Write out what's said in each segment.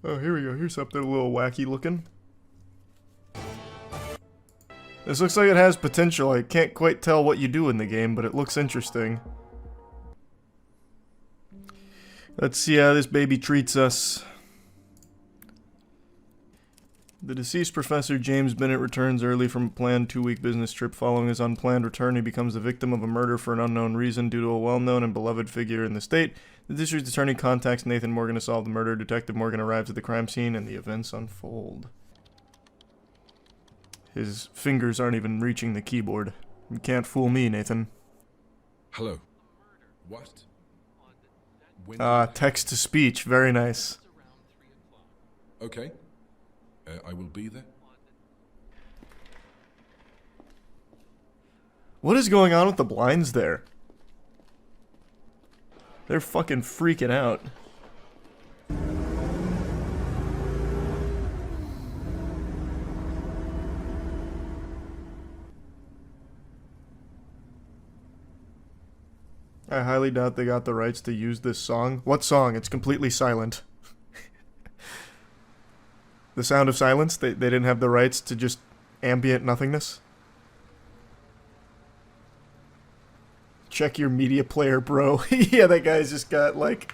Oh, here we go. Here's something a little wacky looking. This looks like it has potential. I can't quite tell what you do in the game, but it looks interesting. Let's see how this baby treats us. The deceased Professor James Bennett returns early from a planned 2-week business trip. Following his unplanned return, he becomes the victim of a murder for an unknown reason due to a well-known and beloved figure in the state. The district attorney contacts Nathan Morgan to solve the murder. Detective Morgan arrives at the crime scene, and the events unfold. His fingers aren't even reaching the keyboard. You can't fool me, Nathan. Hello. What? Text-to-speech. Very nice. Okay. I will be there. What is going on with the blinds there? They're fucking freaking out. I highly doubt they got the rights to use this song. What song? It's completely silent. The Sound of Silence? They didn't have the rights to just ambient nothingness? Check your media player, bro. Yeah, that guy's just got, like,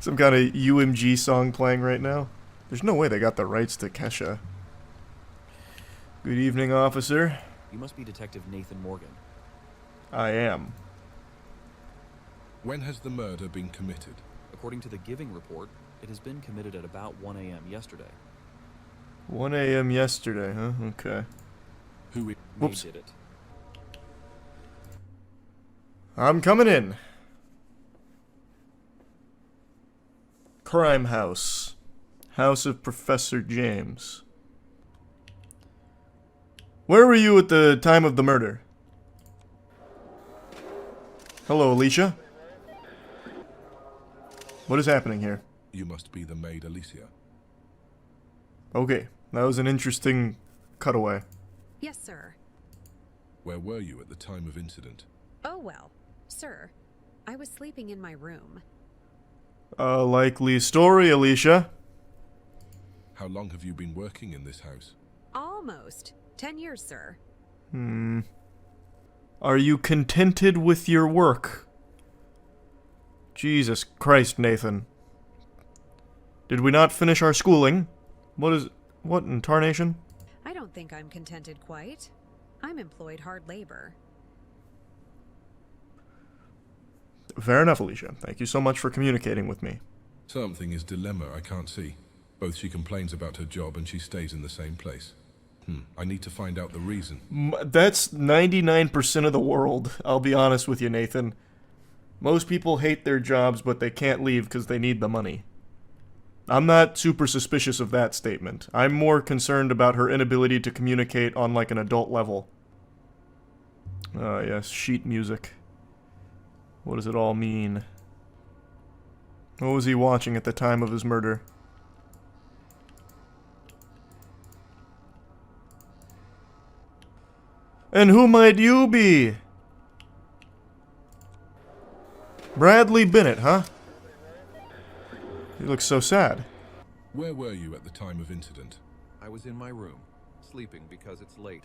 some kind of UMG song playing right now. There's no way they got the rights to Kesha. Good evening, officer. You must be Detective Nathan Morgan. I am. When has the murder been committed? According to the Giving report, it has been committed at about 1 a.m. yesterday. 1 a.m. yesterday, huh? Okay. Who Whoops. Did it. I'm coming in. Crime House. House of Professor James. Where were you at the time of the murder? Hello, Alicia. What is happening here? You must be the maid Alicia. Okay, that was an interesting cutaway. Yes, sir. Where were you at the time of incident? Oh, well, sir. I was sleeping in my room. A likely story, Alicia. How long have you been working in this house? Almost. 10 years, sir. Are you contented with your work? Jesus Christ, Nathan. Did we not finish our schooling? What in tarnation? I don't think I'm contented quite. I'm employed hard labor. Fair enough, Alicia. Thank you so much for communicating with me. Something is dilemma I can't see. Both she complains about her job and she stays in the same place. I need to find out the reason. That's 99% of the world, I'll be honest with you, Nathan. Most people hate their jobs, but they can't leave because they need the money. I'm not super suspicious of that statement. I'm more concerned about her inability to communicate on, like, an adult level. Yes, sheet music. What does it all mean? What was he watching at the time of his murder? And who might you be? Bradley Bennett, huh? He looks so sad. Where were you at the time of incident? I was in my room, sleeping because it's late.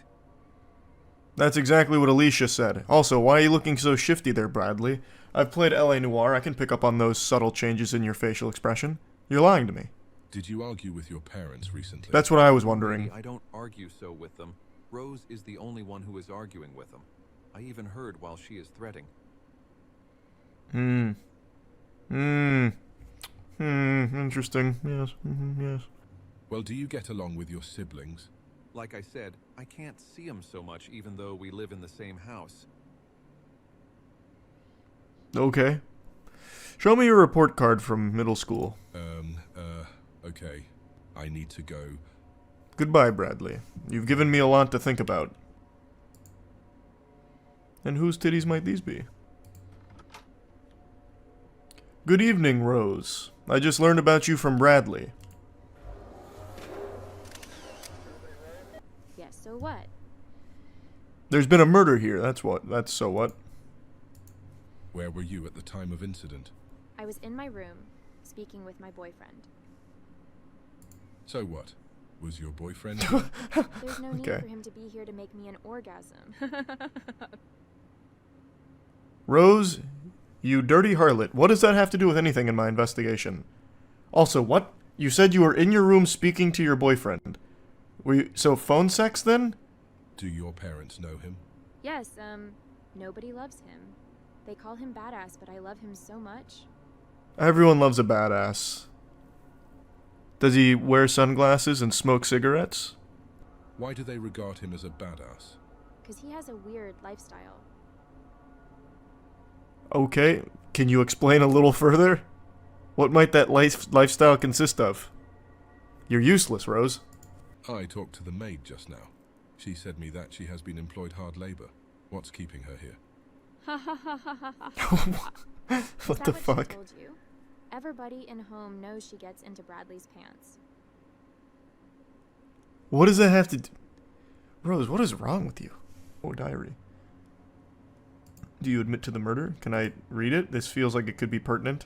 That's exactly what Alicia said. Also, why are you looking so shifty there, Bradley? I've played L.A. Noire. I can pick up on those subtle changes in your facial expression. You're lying to me. Did you argue with your parents recently? That's what I was wondering. I don't argue so with them. Rose is the only one who is arguing with them. I even heard while she is threading. Interesting. Yes, yes. Well, do you get along with your siblings? Like I said, I can't see them so much even though we live in the same house. Okay. Show me your report card from middle school. Okay. I need to go. Goodbye, Bradley. You've given me a lot to think about. And whose titties might these be? Good evening, Rose. I just learned about you from Bradley. Yes, so what? There's been a murder here, that's what. That's so what. Where were you at the time of incident? I was in my room, speaking with my boyfriend. So what? Was your boyfriend? There's no need Okay. for him to be here to make me an orgasm. Rose, you dirty harlot. What does that have to do with anything in my investigation? Also, what? You said you were in your room speaking to your boyfriend. So phone sex then? Do your parents know him? Yes, nobody loves him. They call him badass, but I love him so much. Everyone loves a badass. Does he wear sunglasses and smoke cigarettes? Why do they regard him as a badass? Because he has a weird lifestyle. Okay, can you explain a little further? What might that lifestyle consist of? You're useless, Rose. I talked to the maid just now. She said me that she has been employed hard labor. What's keeping her here? What the She fuck? told you? Everybody in home knows she gets into Bradley's pants. What does that have to do? Rose, what is wrong with you? Oh, diary. Do you admit to the murder? Can I read it? This feels like it could be pertinent.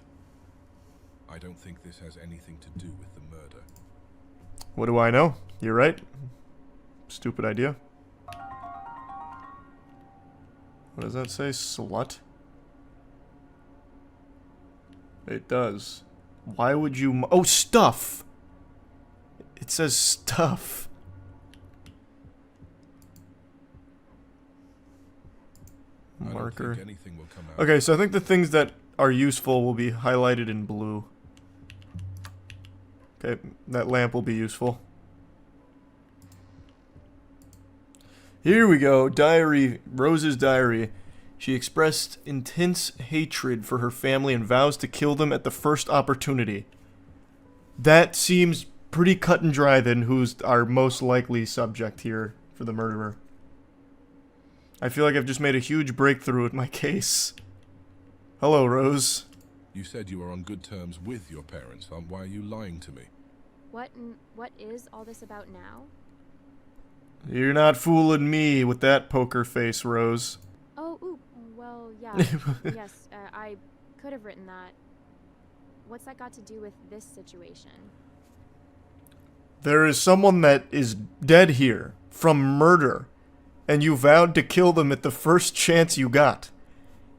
I don't think this has anything to do with the murder. What do I know? You're right. Stupid idea. What does that say? Slut? It does. Why would you... Oh, stuff! It says stuff. I don't Marker. think anything will come out. Okay, so I think the things that are useful will be highlighted in blue. Okay, that lamp will be useful. Here we go. Diary. Rose's diary. She expressed intense hatred for her family and vows to kill them at the first opportunity. That seems pretty cut and dry then who's our most likely subject here for the murderer. I feel like I've just made a huge breakthrough in my case. Hello, Rose. You said you were on good terms with your parents. Why are you lying to me? What is all this about now? You're not fooling me with that poker face, Rose. Oh, ooh, well, yeah. Yes, I could have written that. What's that got to do with this situation? There is someone that is dead here from murder, and you vowed to kill them at the first chance you got.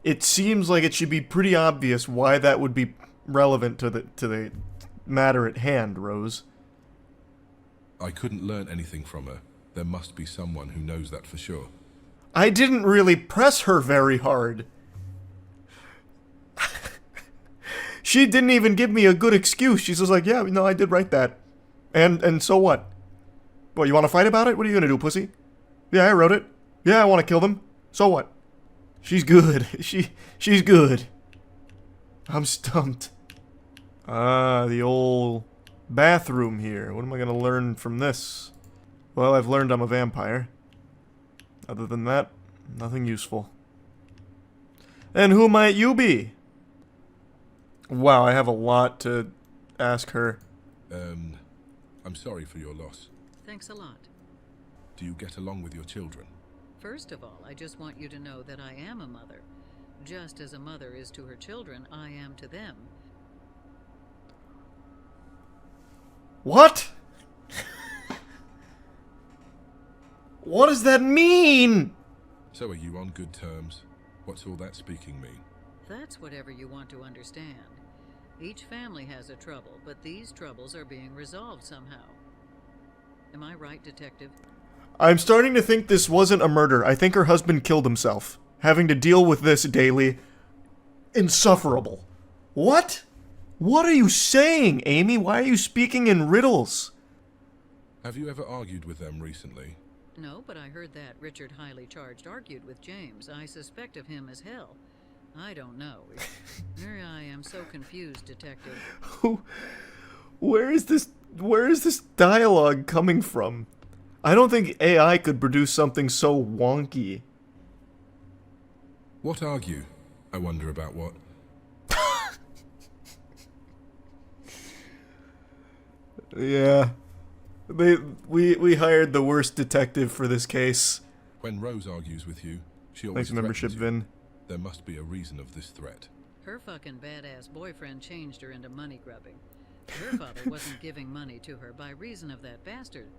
It seems like it should be pretty obvious why that would be relevant to the matter at hand, Rose. I couldn't learn anything from her. There must be someone who knows that for sure. I didn't really press her very hard. She didn't even give me a good excuse. She's just like, yeah, no, I did write that. And so what? What, you want to fight about it? What are you gonna do, pussy? Yeah, I wrote it. Yeah, I want to kill them. So what? She's good. She's good. I'm stumped. Ah, the old bathroom here. What am I gonna learn from this? Well, I've learned I'm a vampire. Other than that, nothing useful. And who might you be? Wow, I have a lot to ask her. I'm sorry for your loss. Thanks a lot. Do you get along with your children? First of all, I just want you to know that I am a mother. Just as a mother is to her children, I am to them. What? What does that mean? So are you on good terms? What's all that speaking mean? That's whatever you want to understand. Each family has a trouble, but these troubles are being resolved somehow. Am I right, Detective? I'm starting to think this wasn't a murder. I think her husband killed himself. Having to deal with this daily. Insufferable. What? What are you saying, Amy? Why are you speaking in riddles? Have you ever argued with them recently? No, but I heard that Richard Highly Charged argued with James. I suspect of him as hell. I don't know. Here I am so confused, Detective. Where is this dialogue coming from? I don't think AI could produce something so wonky. What argue? I wonder about what. Yeah. We hired the worst detective for this case. When Rose argues with you, she always Thanks, membership, threatens you. Vin. There must be a reason of this threat. Her fucking badass boyfriend changed her into money grubbing. Her father wasn't giving money to her by reason of that bastard.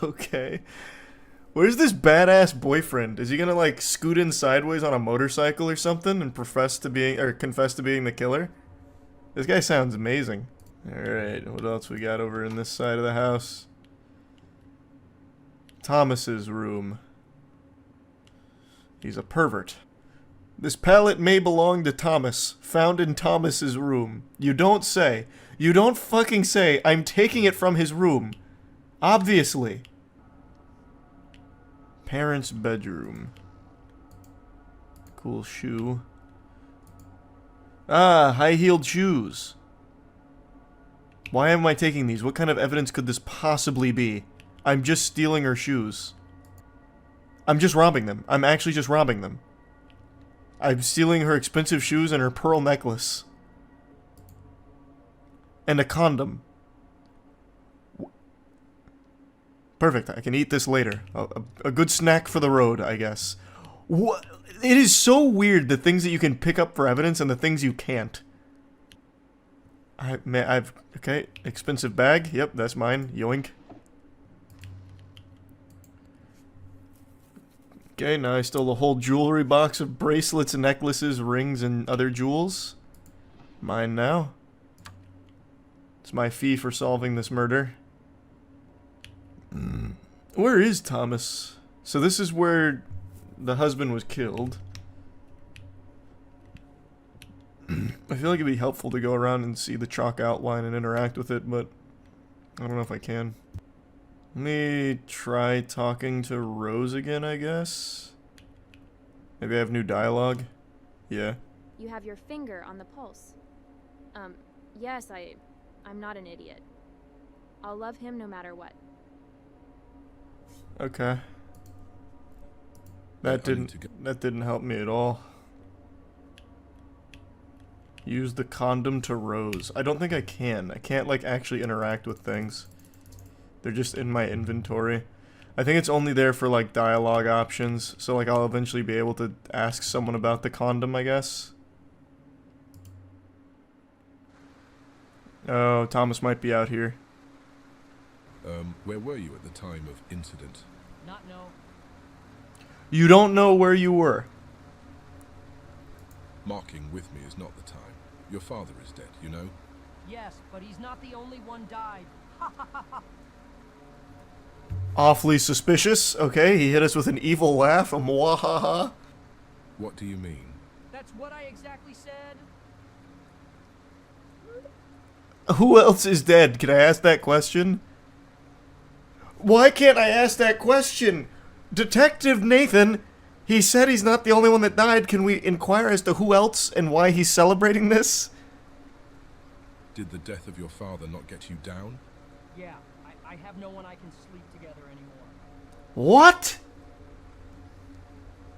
Okay. Where's this badass boyfriend? Is he gonna like scoot in sideways on a motorcycle or something and confess to being the killer? This guy sounds amazing. Alright, what else we got over in this side of the house? Thomas's room. He's a pervert. This pallet may belong to Thomas, found in Thomas's room. You don't say. You don't fucking say, I'm taking it from his room. Obviously. Parents' bedroom. Cool shoe. Ah, high-heeled shoes. Why am I taking these? What kind of evidence could this possibly be? I'm just stealing her shoes. I'm just robbing them. I'm actually just robbing them. I'm stealing her expensive shoes and her pearl necklace. And a condom. Perfect, I can eat this later. A good snack for the road, I guess. What? It is so weird, the things that you can pick up for evidence and the things you can't. Okay, expensive bag. Yep, that's mine. Yoink. Okay, now I stole the whole jewelry box of bracelets, necklaces, rings, and other jewels. Mine now. It's my fee for solving this murder. Where is Thomas? So this is where the husband was killed. I feel like it'd be helpful to go around and see the chalk outline and interact with it, but I don't know if I can. Let me try talking to Rose again, I guess. Maybe I have new dialogue. Yeah. You have your finger on the pulse. Yes, I'm not an idiot. I'll love him no matter what. Okay. That didn't help me at all. Use the condom to Rose. I don't think I can. I can't like actually interact with things. They're just in my inventory. I think it's only there for like dialogue options, so like I'll eventually be able to ask someone about the condom, I guess. Oh, Thomas might be out here. Where were you at the time of incident? Not know. You don't know where you were. Marking with me is not the time. Your father is dead, you know? Yes, but he's not the only one died. Awfully suspicious. Okay, he hit us with an evil laugh. A mwahaha. What do you mean? That's what I exactly said. Who else is dead? Can I ask that question? Why can't I ask that question? Detective Nathan, he said he's not the only one that died. Can we inquire as to who else and why he's celebrating this? Did the death of your father not get you down? Yeah, I have no one I can sleep together anymore. What?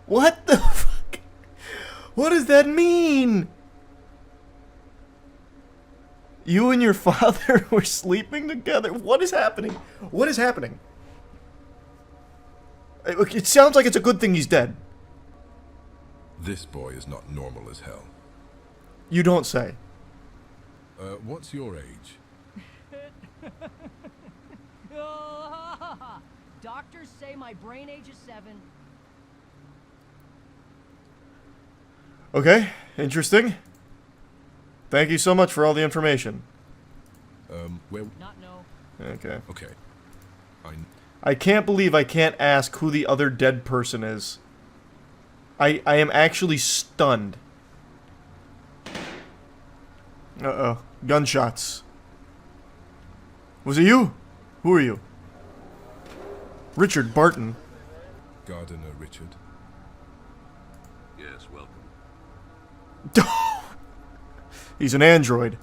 What the fuck? What does that mean? You and your father were sleeping together? What is happening? What is happening? It sounds like it's a good thing he's dead. This boy is not normal as hell. You don't say. What's your age? Doctors say my brain age is 7. Okay, interesting. Thank you so much for all the information. Where? Not know. Okay. Okay. I can't believe I can't ask who the other dead person is. I am actually stunned. Uh-oh. Gunshots. Was it you? Who are you? Richard Barton. Gardener Richard. Yes, welcome. He's an android.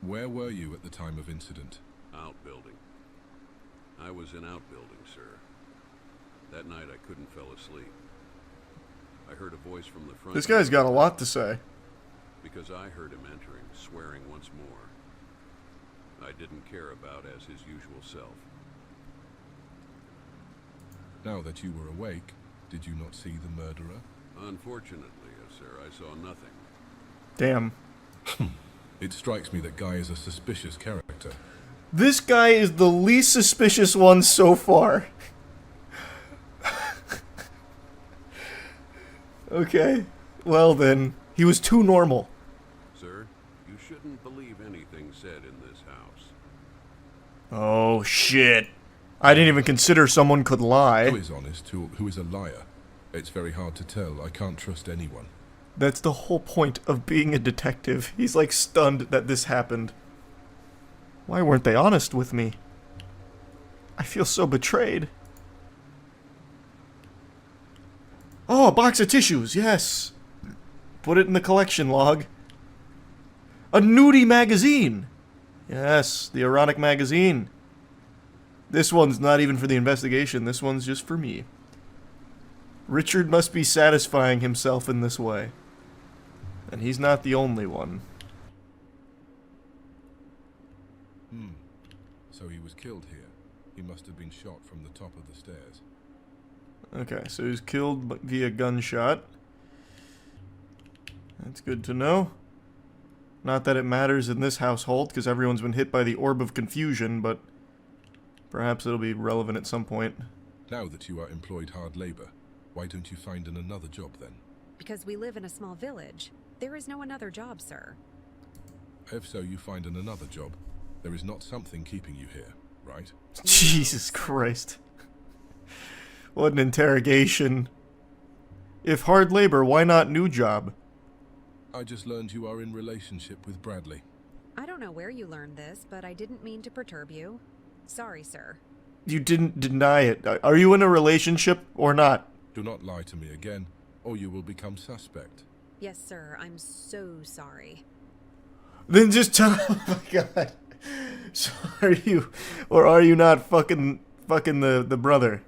Where were you at the time of incident? Outbuilding. I was in outbuilding, sir. That night I couldn't fell asleep. I heard a voice from the front. This guy's got a lot to say. Because I heard him entering, swearing once more. I didn't care about as his usual self. Now that you were awake, did you not see the murderer? Unfortunately, sir, I saw nothing. Damn. It strikes me that Guy is a suspicious character. This guy is the least suspicious one so far. Okay. Well then, he was too normal. Sir, you shouldn't believe anything said in this house. Oh shit. I didn't even consider someone could lie. Who is honest, who is a liar? It's very hard to tell. I can't trust anyone. That's the whole point of being a detective. He's like stunned that this happened. Why weren't they honest with me? I feel so betrayed. Oh, a box of tissues, yes. Put it in the collection log. A nudie magazine. Yes, the erotic magazine. This one's not even for the investigation. This one's just for me. Richard must be satisfying himself in this way. And he's not the only one. So he was killed here. He must have been shot from the top of the stairs. Okay, so he was killed via gunshot. That's good to know. Not that it matters in this household, because everyone's been hit by the orb of confusion, but perhaps it'll be relevant at some point. Now that you are employed hard labor, why don't you find another job then? Because we live in a small village. There is no another job, sir. If so, you find another job. There is not something keeping you here, right? Jesus Christ. What an interrogation. If hard labor, why not new job? I just learned you are in relationship with Bradley. I don't know where you learned this, but I didn't mean to perturb you. Sorry, sir. You didn't deny it. Are you in a relationship or not? Do not lie to me again, or you will become suspect. Yes, sir. I'm so sorry. Then just tell. Oh my god. So are you, or are you not fucking the brother?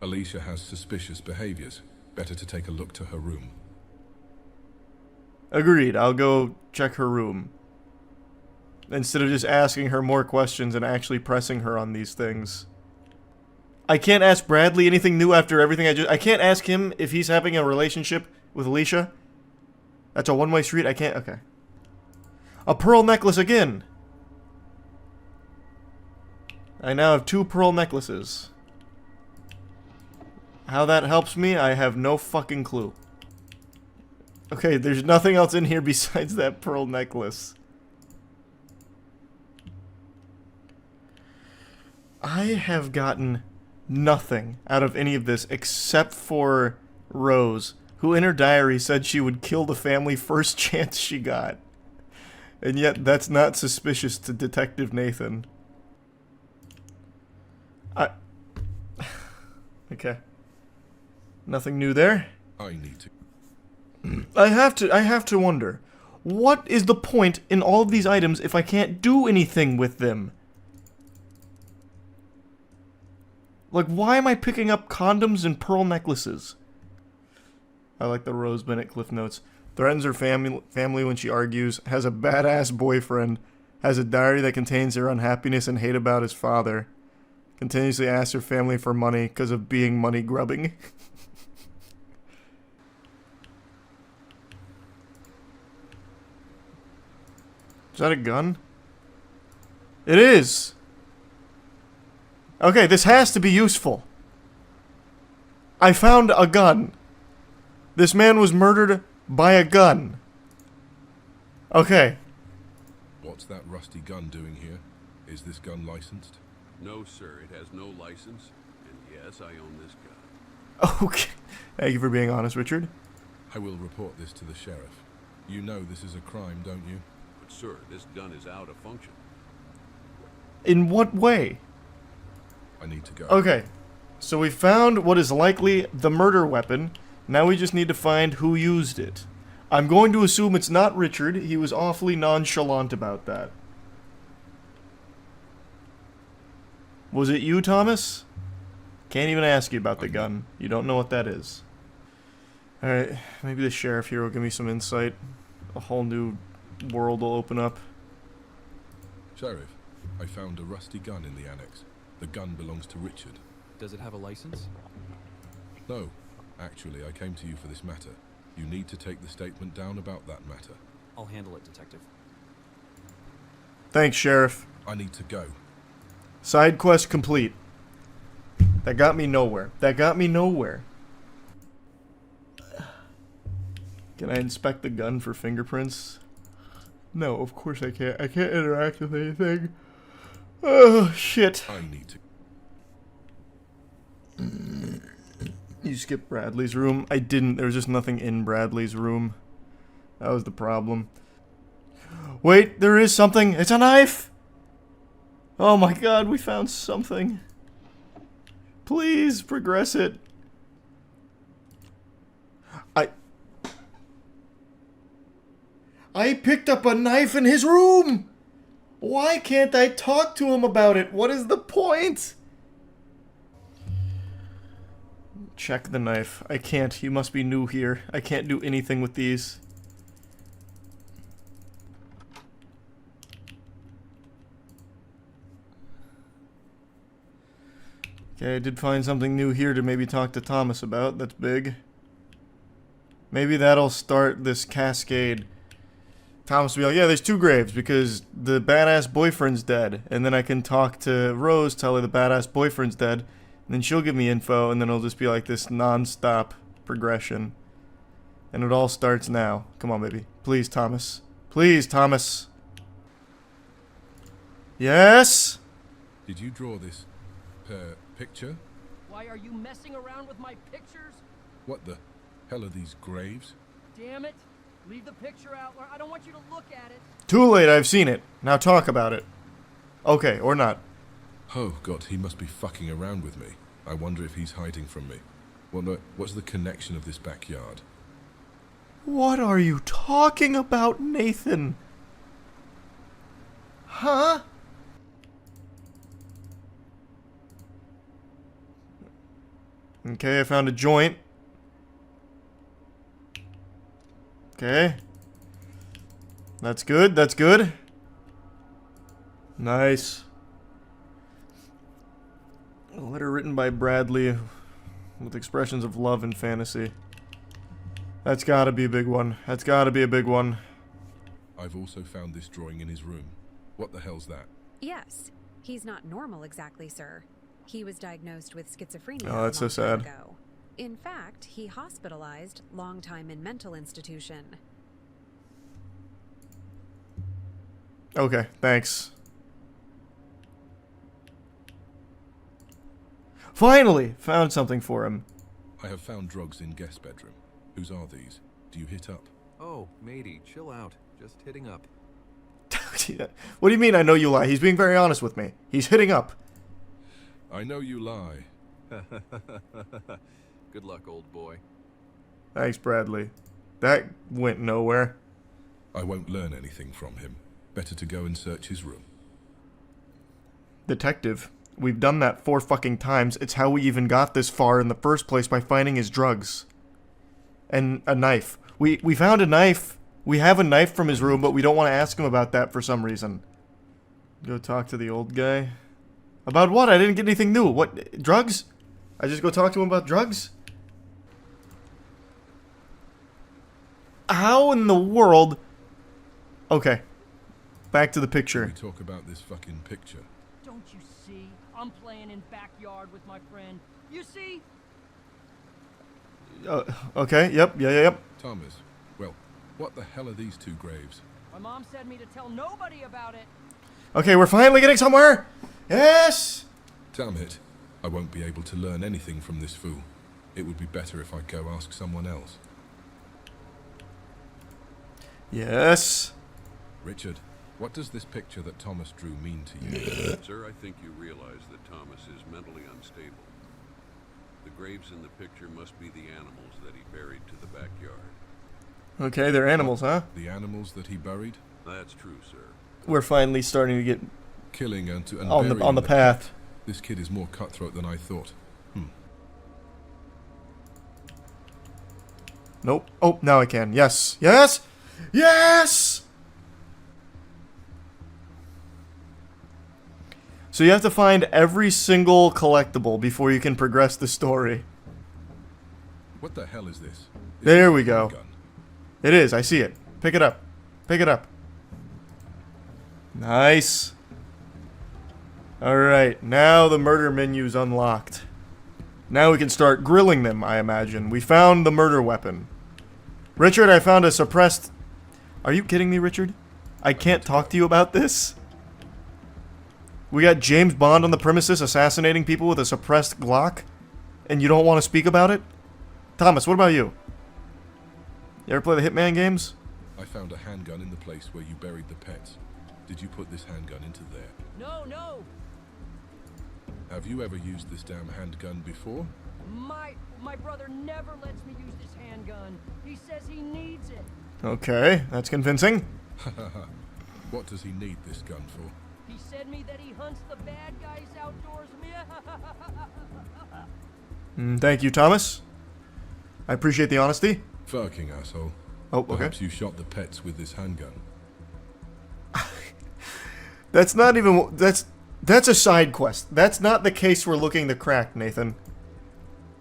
Alicia has suspicious behaviors. Better to take a look to her room. Agreed. I'll go check her room. Instead of just asking her more questions and actually pressing her on these things. I can't ask Bradley anything new after everything I can't ask him if he's having a relationship with Alicia. That's a one-way street. I can't. Okay. A pearl necklace again. I now have 2 pearl necklaces. How that helps me, I have no fucking clue. Okay, there's nothing else in here besides that pearl necklace. I have gotten nothing out of any of this except for Rose, who in her diary said she would kill the family first chance she got. And yet that's not suspicious to Detective Nathan. Okay. Nothing new there. I need to. I have to wonder, what is the point in all of these items if I can't do anything with them? Like, why am I picking up condoms and pearl necklaces? I like the Rose Bennett Cliff Notes. Threatens her family when she argues, has a badass boyfriend, has a diary that contains her unhappiness and hate about his father, continuously asks her family for money because of being money grubbing. Is that a gun? It is! Okay, this has to be useful. I found a gun. This man was murdered by a gun. Okay. What's that rusty gun doing here? Is this gun licensed? No, sir, it has no license, and yes, I own this gun. Okay. Thank you for being honest, Richard. I will report this to the sheriff. You know this is a crime, don't you? But, sir, this gun is out of function. In what way? I need to go. Okay. So we found what is likely the murder weapon. Now we just need to find who used it. I'm going to assume it's not Richard. He was awfully nonchalant about that. Was it you, Thomas? Can't even ask you about the gun. You don't know what that is. Alright, maybe the sheriff here will give me some insight. A whole new world will open up. Sheriff, I found a rusty gun in the annex. The gun belongs to Richard. Does it have a license? No. Actually, I came to you for this matter. You need to take the statement down about that matter. I'll handle it, Detective. Thanks, Sheriff. I need to go. Side quest complete. That got me nowhere. That got me nowhere. Can I inspect the gun for fingerprints? No, of course I can't. I can't interact with anything. Oh, shit. I need to... You skipped Bradley's room. I didn't. There was just nothing in Bradley's room. That was the problem. Wait, there is something. It's a knife! Oh my god, we found something. Please, progress it. I picked up a knife in his room! Why can't I talk to him about it? What is the point? Check the knife. I can't. You must be new here. I can't do anything with these. Okay, I did find something new here to maybe talk to Thomas about. That's big. Maybe that'll start this cascade. Thomas will be like, yeah, there's 2 graves because the badass boyfriend's dead. And then I can talk to Rose, tell her the badass boyfriend's dead. And then she'll give me info, and then it'll just be like this non-stop progression. And it all starts now. Come on, baby. Please, Thomas. Please, Thomas. Yes? Did you draw this picture? Why are you messing around with my pictures? What the hell are these graves? Damn it. Leave the picture out. I don't want you to look at it. Too late, I've seen it. Now talk about it. Okay, or not. Oh god, he must be fucking around with me. I wonder if he's hiding from me. What's the connection of this backyard? What are you talking about, Nathan? Huh? Okay, I found a joint. Okay. That's good, that's good. Nice. A letter written by Bradley with expressions of love and fantasy. That's gotta be a big one. That's gotta be a big one. I've also found this drawing in his room. What the hell's that? Yes. He's not normal exactly, sir. He was diagnosed with schizophrenia Oh, that's a long so time sad. ago. In fact, he hospitalized, long time in mental institution. Okay, thanks. Finally! Found something for him. I have found drugs in guest bedroom. Whose are these? Do you hit up? Oh, matey, chill out. Just hitting up. What do you mean I know you lie? He's being very honest with me. He's hitting up. I know you lie. Good luck, old boy. Thanks, Bradley. That went nowhere. I won't learn anything from him. Better to go and search his room. Detective, we've done that 4 fucking times. It's how we even got this far in the first place, by finding his drugs. And a knife. We found a knife. We have a knife from his room, but we don't want to ask him about that for some reason. Go talk to the old guy. About what? I didn't get anything new. What? Drugs? I just go talk to him about drugs? How in the world? Okay. Back to the We picture. talk about this fucking picture. Don't you see? I'm playing in backyard with my friend. You see? Okay, yep. Thomas, well, what the hell are these 2 graves? My mom said me to tell nobody about it. Okay, we're finally getting somewhere! Yes! Damn it. I won't be able to learn anything from this fool. It would be better if I go ask someone else. Yes. Richard, what does this picture that Thomas drew mean to you? Sir, I think you realize that Thomas is mentally unstable. The graves in the picture must be the animals that he buried to the backyard. Okay, they're animals, huh? The animals that he buried? That's true, sir. We're finally starting to get Killing and on the burying path. This kid is more cutthroat than I thought. Nope. Oh, now I can. Yes. Yes! Yes! So you have to find every single collectible before you can progress the story. What the hell is this? Is There this we a go. gun? It is. I see it. Pick it up. Pick it up. Nice. Alright, now the murder menu's unlocked. Now we can start grilling them, I imagine. We found the murder weapon. Richard, I found a suppressed... Are you kidding me, Richard? I can't talk to you about this? We got James Bond on the premises assassinating people with a suppressed Glock? And you don't want to speak about it? Thomas, what about you? You ever play the Hitman games? I found a handgun in the place where you buried the pets. Did you put this handgun into there? No, no. Have you ever used this damn handgun before? My brother never lets me use this handgun. He says he needs it. Okay, that's convincing. What does he need this gun for? He said me that he hunts the bad guys outdoors. Thank you, Thomas. I appreciate the honesty. Fucking asshole. Oh, okay. Perhaps you shot the pets with this handgun. That's not even... That's a side quest. That's not the case we're looking to crack, Nathan.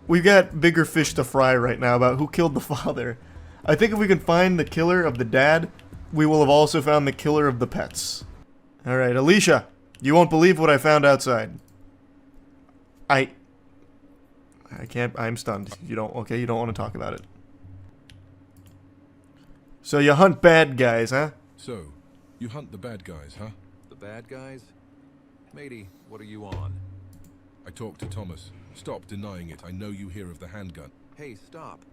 We've got bigger fish to fry right now about who killed the father. I think if we can find the killer of the dad, we will have also found the killer of the pets. Alright, Alicia, you won't believe what I found outside. I can't, I'm stunned. You don't want to talk about it. So you hunt bad guys, huh? So, you hunt the bad guys, huh? The bad guys? Matey, what are you on? I talked to Thomas. Stop denying it. I know you hear of the handgun. Hey, stop.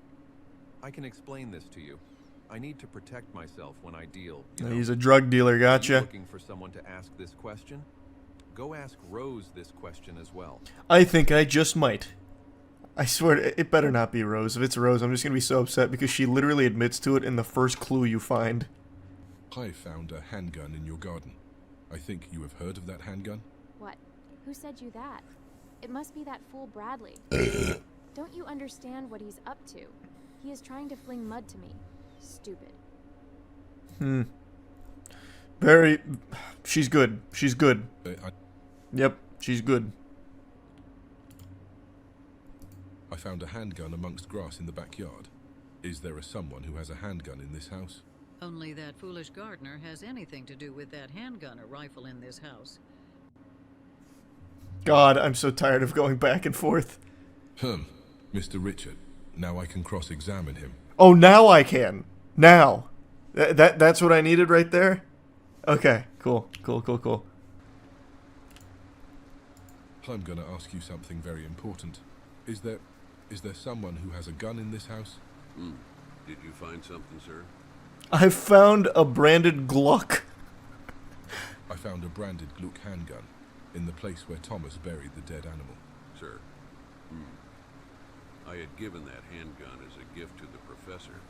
I can explain this to you. I need to protect myself when I deal. He's a drug dealer, Are you gotcha. looking for someone to ask this question? Go ask Rose this question as well. I think I just might. I swear, it better not be Rose. If it's Rose, I'm just gonna be so upset because she literally admits to it in the first clue you find. I found a handgun in your garden. I think you have heard of that handgun? What? Who said you that? It must be that fool Bradley. Don't you understand what he's up to? He is trying to fling mud to me. Stupid. Very... She's good. She's good. I Yep, she's good. found a handgun amongst grass in the backyard. Is there someone who has a handgun in this house? Only that foolish gardener has anything to do with that handgun or rifle in this house. God, I'm so tired of going back and forth. Mr. Richard. Now I can cross-examine him. Oh, now I can. Now. That's what I needed right there? Okay, cool. I'm gonna ask you something very important. Is there someone who has a gun in this house? Did you find something, sir? I found a branded Glock. I found a branded Gluck handgun in the place where Thomas buried the dead animal. Sir. I had given that handgun as a gift to the professor.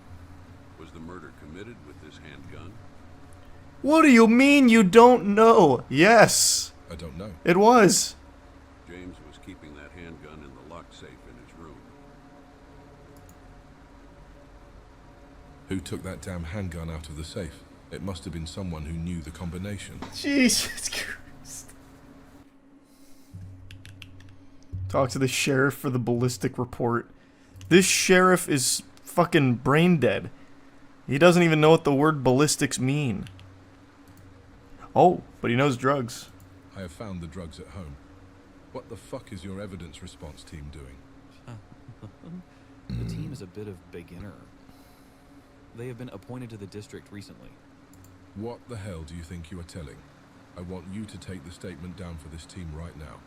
Was the murder committed with this handgun? What do you mean you don't know? Yes. I don't know. It was. James was keeping that handgun in the lock safe in his room. Who took that damn handgun out of the safe? It must have been someone who knew the combination. Jesus Christ. Talk to the sheriff for the ballistic report. This sheriff is fucking brain dead. He doesn't even know what the word ballistics mean. Oh, but he knows drugs. I have found the drugs at home. What the fuck is your evidence response team doing? The team is a bit of beginner. They have been appointed to the district recently. What the hell do you think you are telling? I want you to take the statement down for this team right now.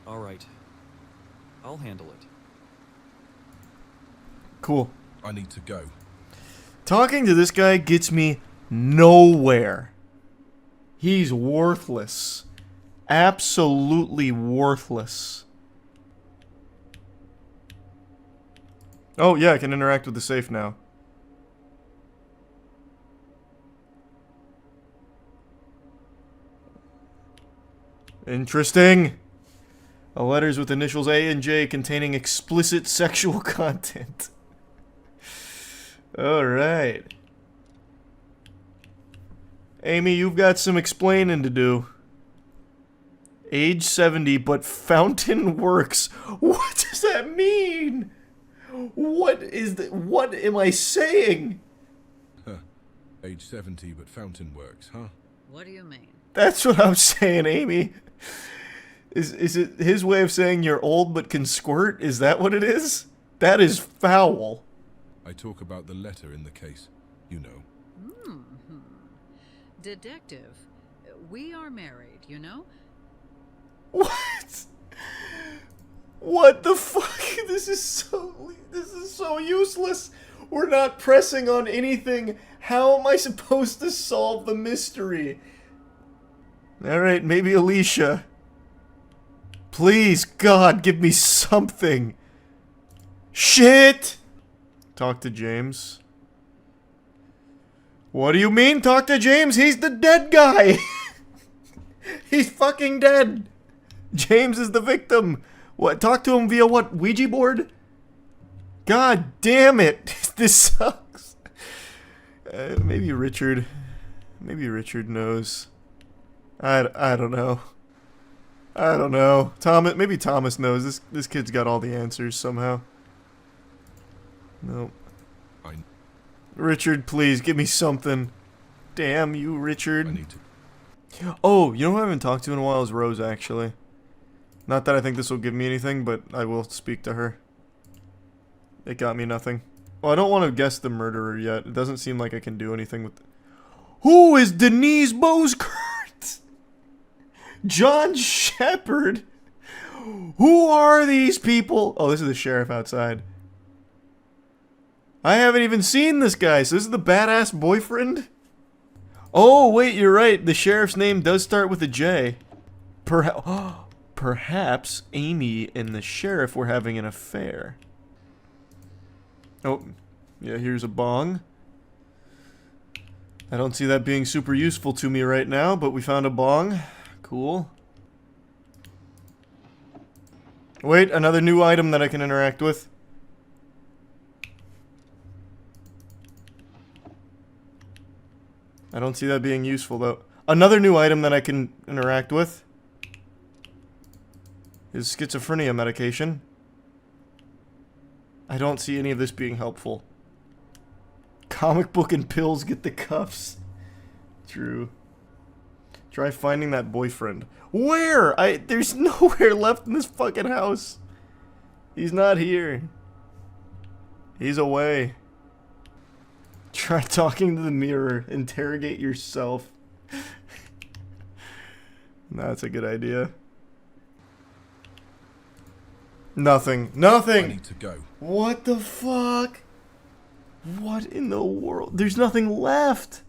All right. I'll handle it. Cool. I need to go. Talking to this guy gets me nowhere. He's worthless. Absolutely worthless. Oh, yeah, I can interact with the safe now. Interesting. Letters with initials A and J containing explicit sexual content. Alright. Amy, you've got some explaining to do. Age 70, but fountain works. What does that mean? What am I saying? Age 70, but fountain works, huh? What do you mean? That's what I'm saying, Amy. Is it his way of saying you're old but can squirt? Is that what it is? That is foul. I talk about the letter in the case, you know. Detective, we are married, you know? What? What the fuck? This is so useless. We're not pressing on anything. How am I supposed to solve the mystery? Alright, maybe Alicia. Please, God, give me something. Shit! Talk to James. What do you mean, talk to James? He's the dead guy! He's fucking dead! James is the victim! What, talk to him via what, Ouija board? God damn it! This sucks. Maybe Richard knows. I don't know. I don't know. Maybe Thomas knows. This kid's got all the answers somehow. Nope. Richard, please, give me something. Damn you, Richard. I need to... Oh, you know who I haven't talked to in a while is Rose, actually. Not that I think this will give me anything, but I will speak to her. It got me nothing. Well, I don't want to guess the murderer yet. It doesn't seem like I can do anything with... Who is Denise Boskert? John Shepard? Who are these people? Oh, this is the sheriff outside. I haven't even seen this guy, so this is the badass boyfriend? Oh, wait, you're right. The sheriff's name does start with a J. Perhaps Amy and the sheriff were having an affair. Oh, yeah, here's a bong. I don't see that being super useful to me right now, but we found a bong. Cool. Wait, another new item that I can interact with. I don't see that being useful, though. Another new item that I can interact with is schizophrenia medication. I don't see any of this being helpful. Comic book and pills get the cuffs. True. Try finding that boyfriend. Where? There's nowhere left in this fucking house. He's not here. He's away. Try talking to the mirror. Interrogate yourself. That's a good idea. Nothing. Nothing! I need to go. What the fuck? What in the world? There's nothing left.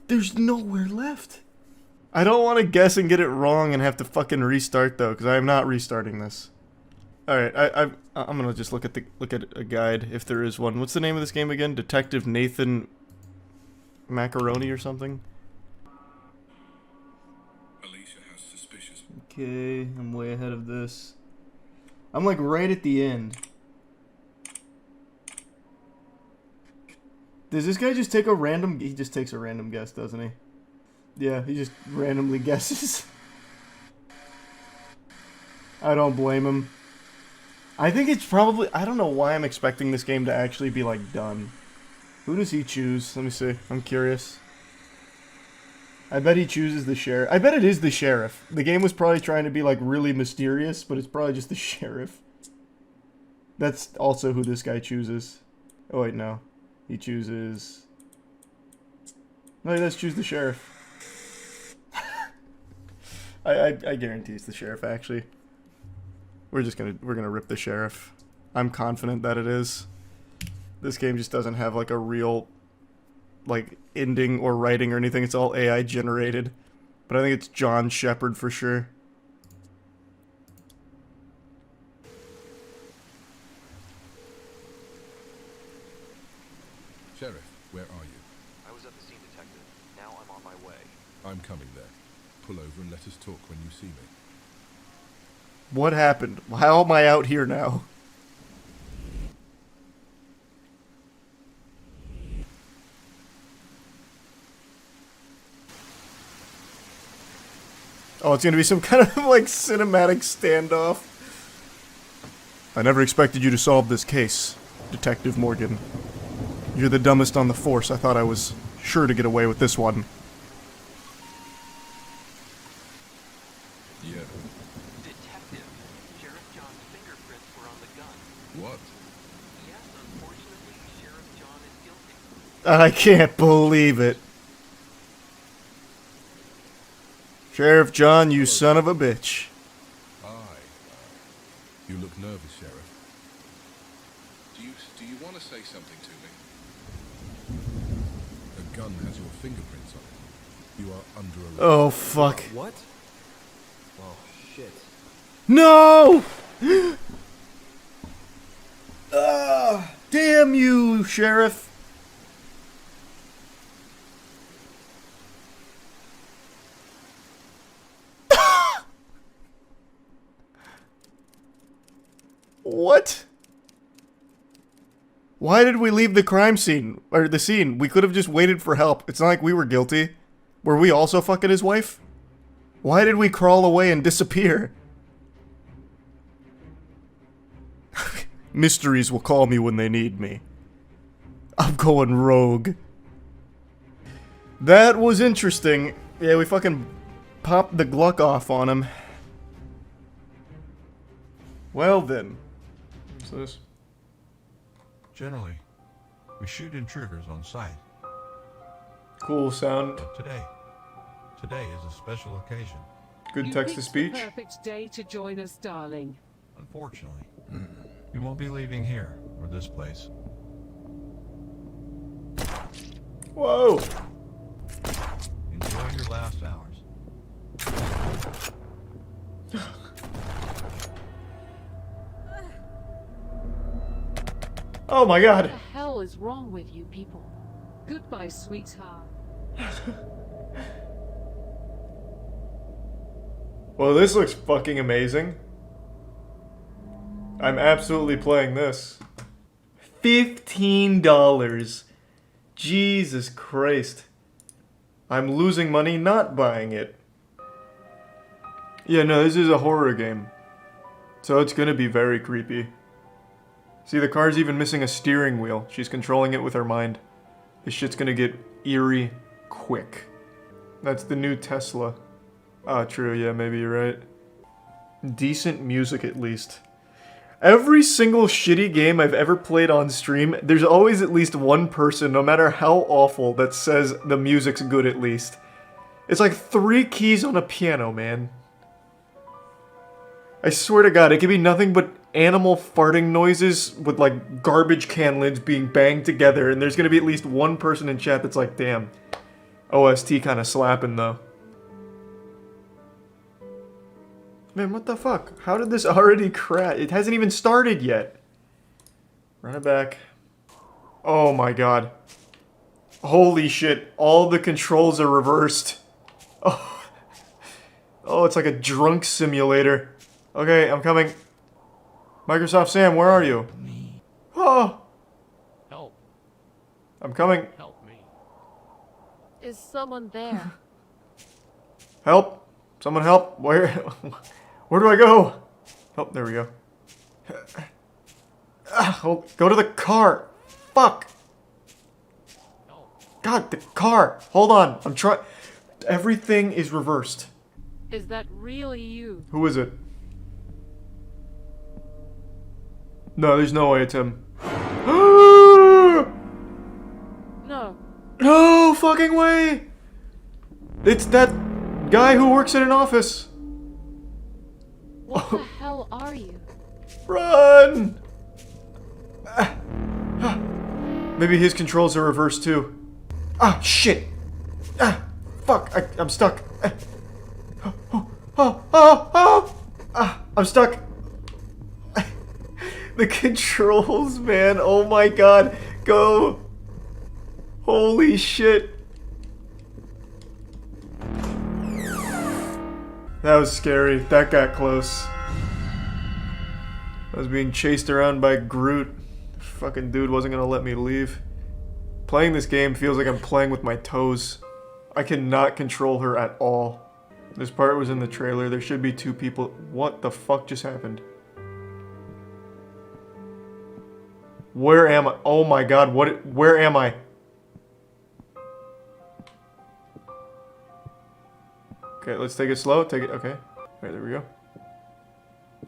There's nowhere left. I don't want to guess and get it wrong and have to fucking restart though, because I am not restarting this. Alright, I'm gonna just look at a guide, if there is one. What's the name of this game again? Detective Nathan Macaroni or something? Alicia has suspicious... Okay, I'm way ahead of this. I'm like right at the end. Does this guy just take a random... He just takes a random guess, doesn't he? Yeah, he just randomly guesses. I don't blame him. I think it's probably... I don't know why I'm expecting this game to actually be, like, done. Who does he choose? Let me see. I'm curious. I bet he chooses the sheriff. I bet it is the sheriff. The game was probably trying to be, like, really mysterious, but it's probably just the sheriff. That's also who this guy chooses. Oh, wait, no. He chooses... No, he does choose the sheriff. I guarantee it's the sheriff, actually. We're gonna rip the sheriff. I'm confident that it is. This game just doesn't have like a real like ending or writing or anything. It's all AI generated. But I think it's John Shepard for sure. Sheriff, where are you? I was at the scene, Detective. Now I'm on my way. I'm coming there. Pull over and let us talk when you see me. What happened? How am I out here now? Oh, it's gonna be some kind of like cinematic standoff. I never expected you to solve this case, Detective Morgan. You're the dumbest on the force. I thought I was sure to get away with this one. Yeah. Detective, Sheriff John's fingerprints were on the gun. What? Yes, unfortunately, Sheriff John is guilty. I can't believe it. Sheriff John, you son of a bitch. Aye. You look nervous, Sheriff. Do you want to say something to me? The gun has your fingerprints on it. You are under arrest. Oh, fuck. What? Oh, shit. No! Damn you, Sheriff. What? Why did we leave the crime scene? Or the scene? We could have just waited for help. It's not like we were guilty. Were we also fucking his wife? Why did we crawl away and disappear? Mysteries will call me when they need me. I'm going rogue. That was interesting. Yeah, we fucking popped the Gluck off on him. Well then. What's this? Generally, we shoot intruders on sight. Cool sound. But today is a special occasion. Good text-to-speech. Perfect day to join us, darling. Unfortunately, you won't be leaving here or this place. Whoa! Enjoy your last hours. Oh my god. What the hell is wrong with you people? Goodbye, sweetheart. Well, this looks fucking amazing. I'm absolutely playing this. $15. Jesus Christ. I'm losing money not buying it. Yeah, no, this is a horror game. So it's gonna be very creepy. See, the car's even missing a steering wheel. She's controlling it with her mind. This shit's gonna get eerie quick. That's the new Tesla. Ah, true, yeah, maybe you're right. Decent music, at least. Every single shitty game I've ever played on stream, there's always at least one person, no matter how awful, that says the music's good at least. It's like 3 keys on a piano, man. I swear to God, it could be nothing but animal farting noises with like garbage can lids being banged together, and there's gonna be at least one person in chat that's like, damn, OST kinda slapping though. Man, what the fuck? How did this already crash? It hasn't even started yet. Run it back. Oh my god. Holy shit, all the controls are reversed. Oh, oh, it's like a drunk simulator. Okay, I'm coming. Microsoft Sam, where are you? Oh! Help. I'm coming. Help me. Is someone there? Help! Someone help! Where? Where do I go? Oh, there we go. Oh, go to the car! Fuck! God, the car! Hold on, I'm trying. Everything is reversed. Is that really you? Who is it? No, there's no way it's him. No. No fucking way! It's that guy who works in an office. What the hell are you? Run! Maybe his controls are reversed too. Ah, shit! Ah, fuck! I'm stuck. I'm stuck. The controls, man. Oh my god. Go. Holy shit. That was scary. That got close. I was being chased around by Groot. Fucking dude wasn't gonna let me leave. Playing this game feels like I'm playing with my toes. I cannot control her at all. This part was in the trailer. There should be 2 people. What the fuck just happened? Where am I? Oh my god, where am I? Okay, let's take it slow. Take it. Okay. Alright, there we go.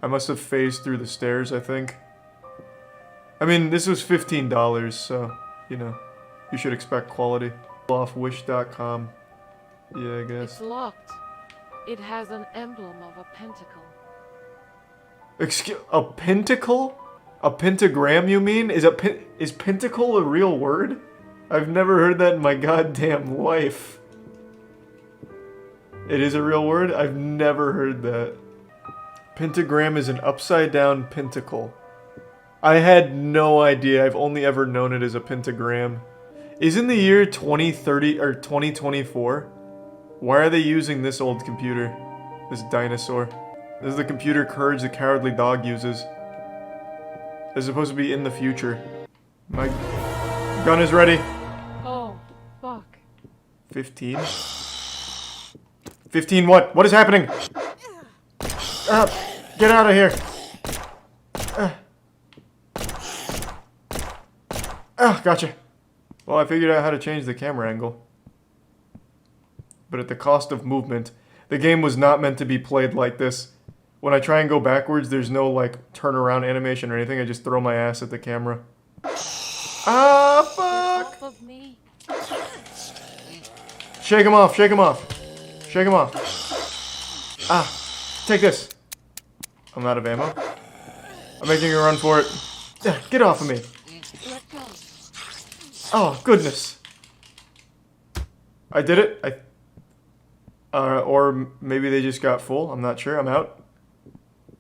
I must have phased through the stairs, I think. I mean, this was $15, so, you know, you should expect quality. Offwish.com. Yeah, I guess. It's locked. It has an emblem of a pentacle. Excuse, a pentacle? A pentagram, you mean? Is pentacle a real word? I've never heard that in my goddamn life. It is a real word? I've never heard that. Pentagram is an upside down pentacle. I had no idea. I've only ever known it as a pentagram. Isn't the year 2030 or 2024? Why are they using this old computer? This dinosaur. This is the computer Courage the Cowardly Dog uses. It's supposed to be in the future. My gun is ready. Oh, fuck. 15? 15 what? What is happening? Get out of here. Gotcha. Well, I figured out how to change the camera angle. But at the cost of movement. The game was not meant to be played like this. When I try and go backwards, there's no, like, turnaround animation or anything. I just throw my ass at the camera. Ah, fuck! Off of me. Shake him off, shake him off. Shake him off. Ah, take this. I'm out of ammo. I'm making a run for it. Get off of me. Let go. Oh, goodness. I did it. Or maybe they just got full. I'm not sure. I'm out.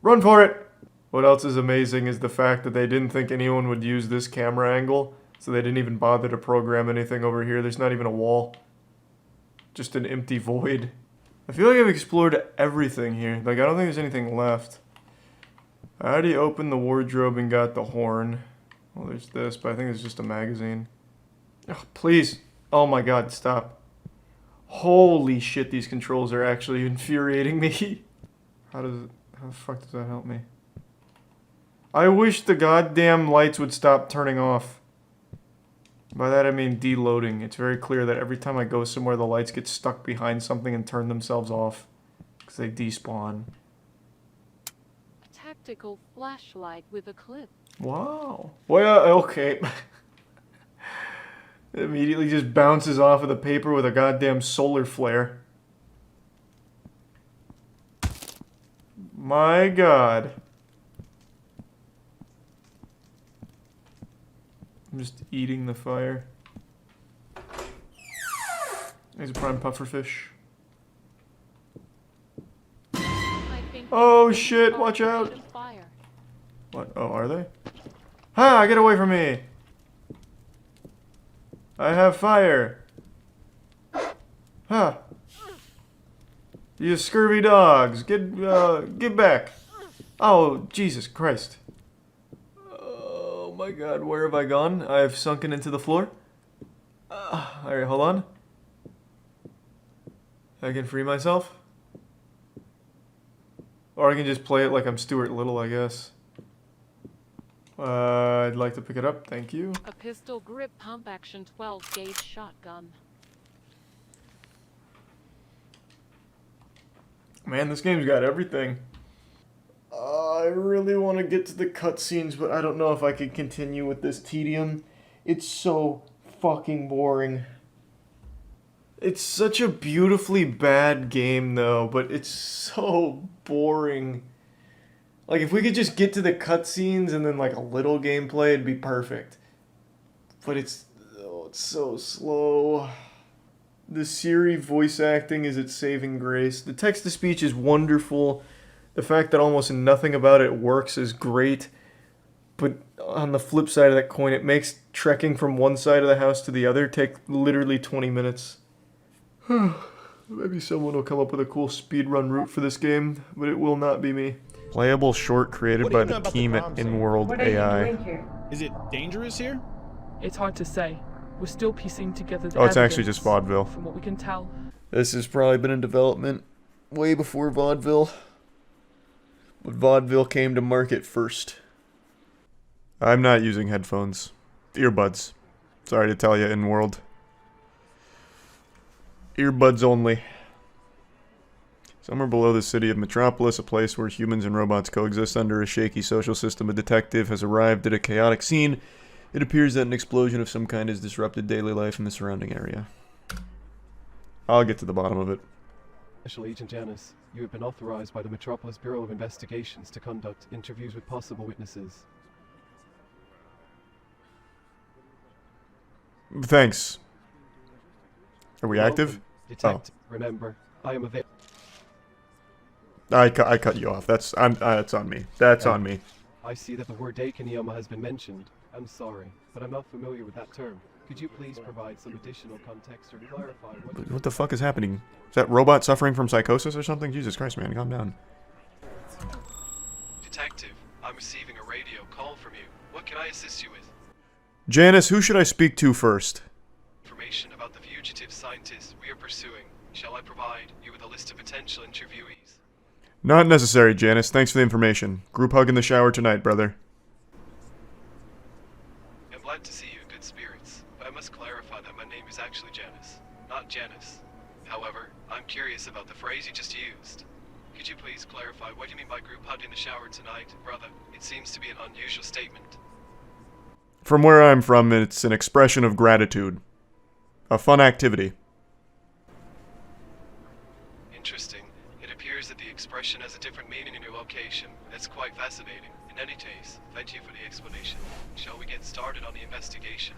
Run for it! What else is amazing is the fact that they didn't think anyone would use this camera angle, so they didn't even bother to program anything over here. There's not even a wall. Just an empty void. I feel like I've explored everything here. Like, I don't think there's anything left. I already opened the wardrobe and got the horn. Well, there's this, but I think it's just a magazine. Oh, please. Oh my god, stop. Holy shit, these controls are actually infuriating me. How the fuck does that help me? I wish the goddamn lights would stop turning off. By that I mean deloading. It's very clear that every time I go somewhere the lights get stuck behind something and turn themselves off. Because they despawn. A tactical flashlight with a clip. Wow. Well, okay. It immediately just bounces off of the paper with a goddamn solar flare. My god. I'm just eating the fire. There's a prime pufferfish. Oh shit, watch out! What? Oh, are they? Ha! Get away from me! I have fire! Ha! You scurvy dogs! Get back! Oh, Jesus Christ. Oh my god, where have I gone? I have sunken into the floor. Alright, hold on. I can free myself. Or I can just play it like I'm Stuart Little, I guess. I'd like to pick it up, thank you. A pistol grip pump action 12 gauge shotgun. Man, this game's got everything. I really want to get to the cutscenes, but I don't know if I can continue with this tedium. It's so fucking boring. It's such a beautifully bad game, though, but it's so boring. Like, if we could just get to the cutscenes and then, like, a little gameplay, it'd be perfect. But it's so slow. The Siri voice acting is its saving grace. The text-to-speech is wonderful. The fact that almost nothing about it works is great. But on the flip side of that coin, it makes trekking from one side of the house to the other take literally 20 minutes. Maybe someone will come up with a cool speedrun route for this game, but it will not be me. Playable short created by the team at InWorld AI. Is it dangerous here? It's hard to say. We're still piecing together the Oh, it's actually evidence. just vaudeville. From what we can tell. This has probably been in development way before vaudeville. But vaudeville came to market first. I'm not using headphones. Earbuds. Sorry to tell you, InWorld. Earbuds only. Somewhere below the city of Metropolis, a place where humans and robots coexist under a shaky social system, a detective has arrived at a chaotic scene. It appears that an explosion of some kind has disrupted daily life in the surrounding area. I'll get to the bottom of it. Special Agent Janice, you have been authorized by the Metropolis Bureau of Investigations to conduct interviews with possible witnesses. Thanks. Are we active? Detective, remember, I am available. I cut you off. That's on me. That's on me. I see that the word Daikanyama has been mentioned. I'm sorry, but I'm not familiar with that term. Could you please provide some additional context or clarify What the fuck is happening? Is that robot suffering from psychosis or something? Jesus Christ, man, calm down. Detective, I'm receiving a radio call from you. What can I assist you with? Janice, who should I speak to first? Information about the fugitive scientists we are pursuing. Shall I provide you with a list of potential interviewees? Not necessary, Janice. Thanks for the information. Group hug in the shower tonight, brother. I'm glad to see you in good spirits, but I must clarify that my name is actually Janice, not Janice. However, I'm curious about the phrase you just used. Could you please clarify what you mean by group hug in the shower tonight, brother? It seems to be an unusual statement. From where I'm from, it's an expression of gratitude. A fun activity. Interesting. It appears that the expression has a different meaning in your location. That's quite fascinating. In any case, thank you for the explanation. Shall we get started on the investigation?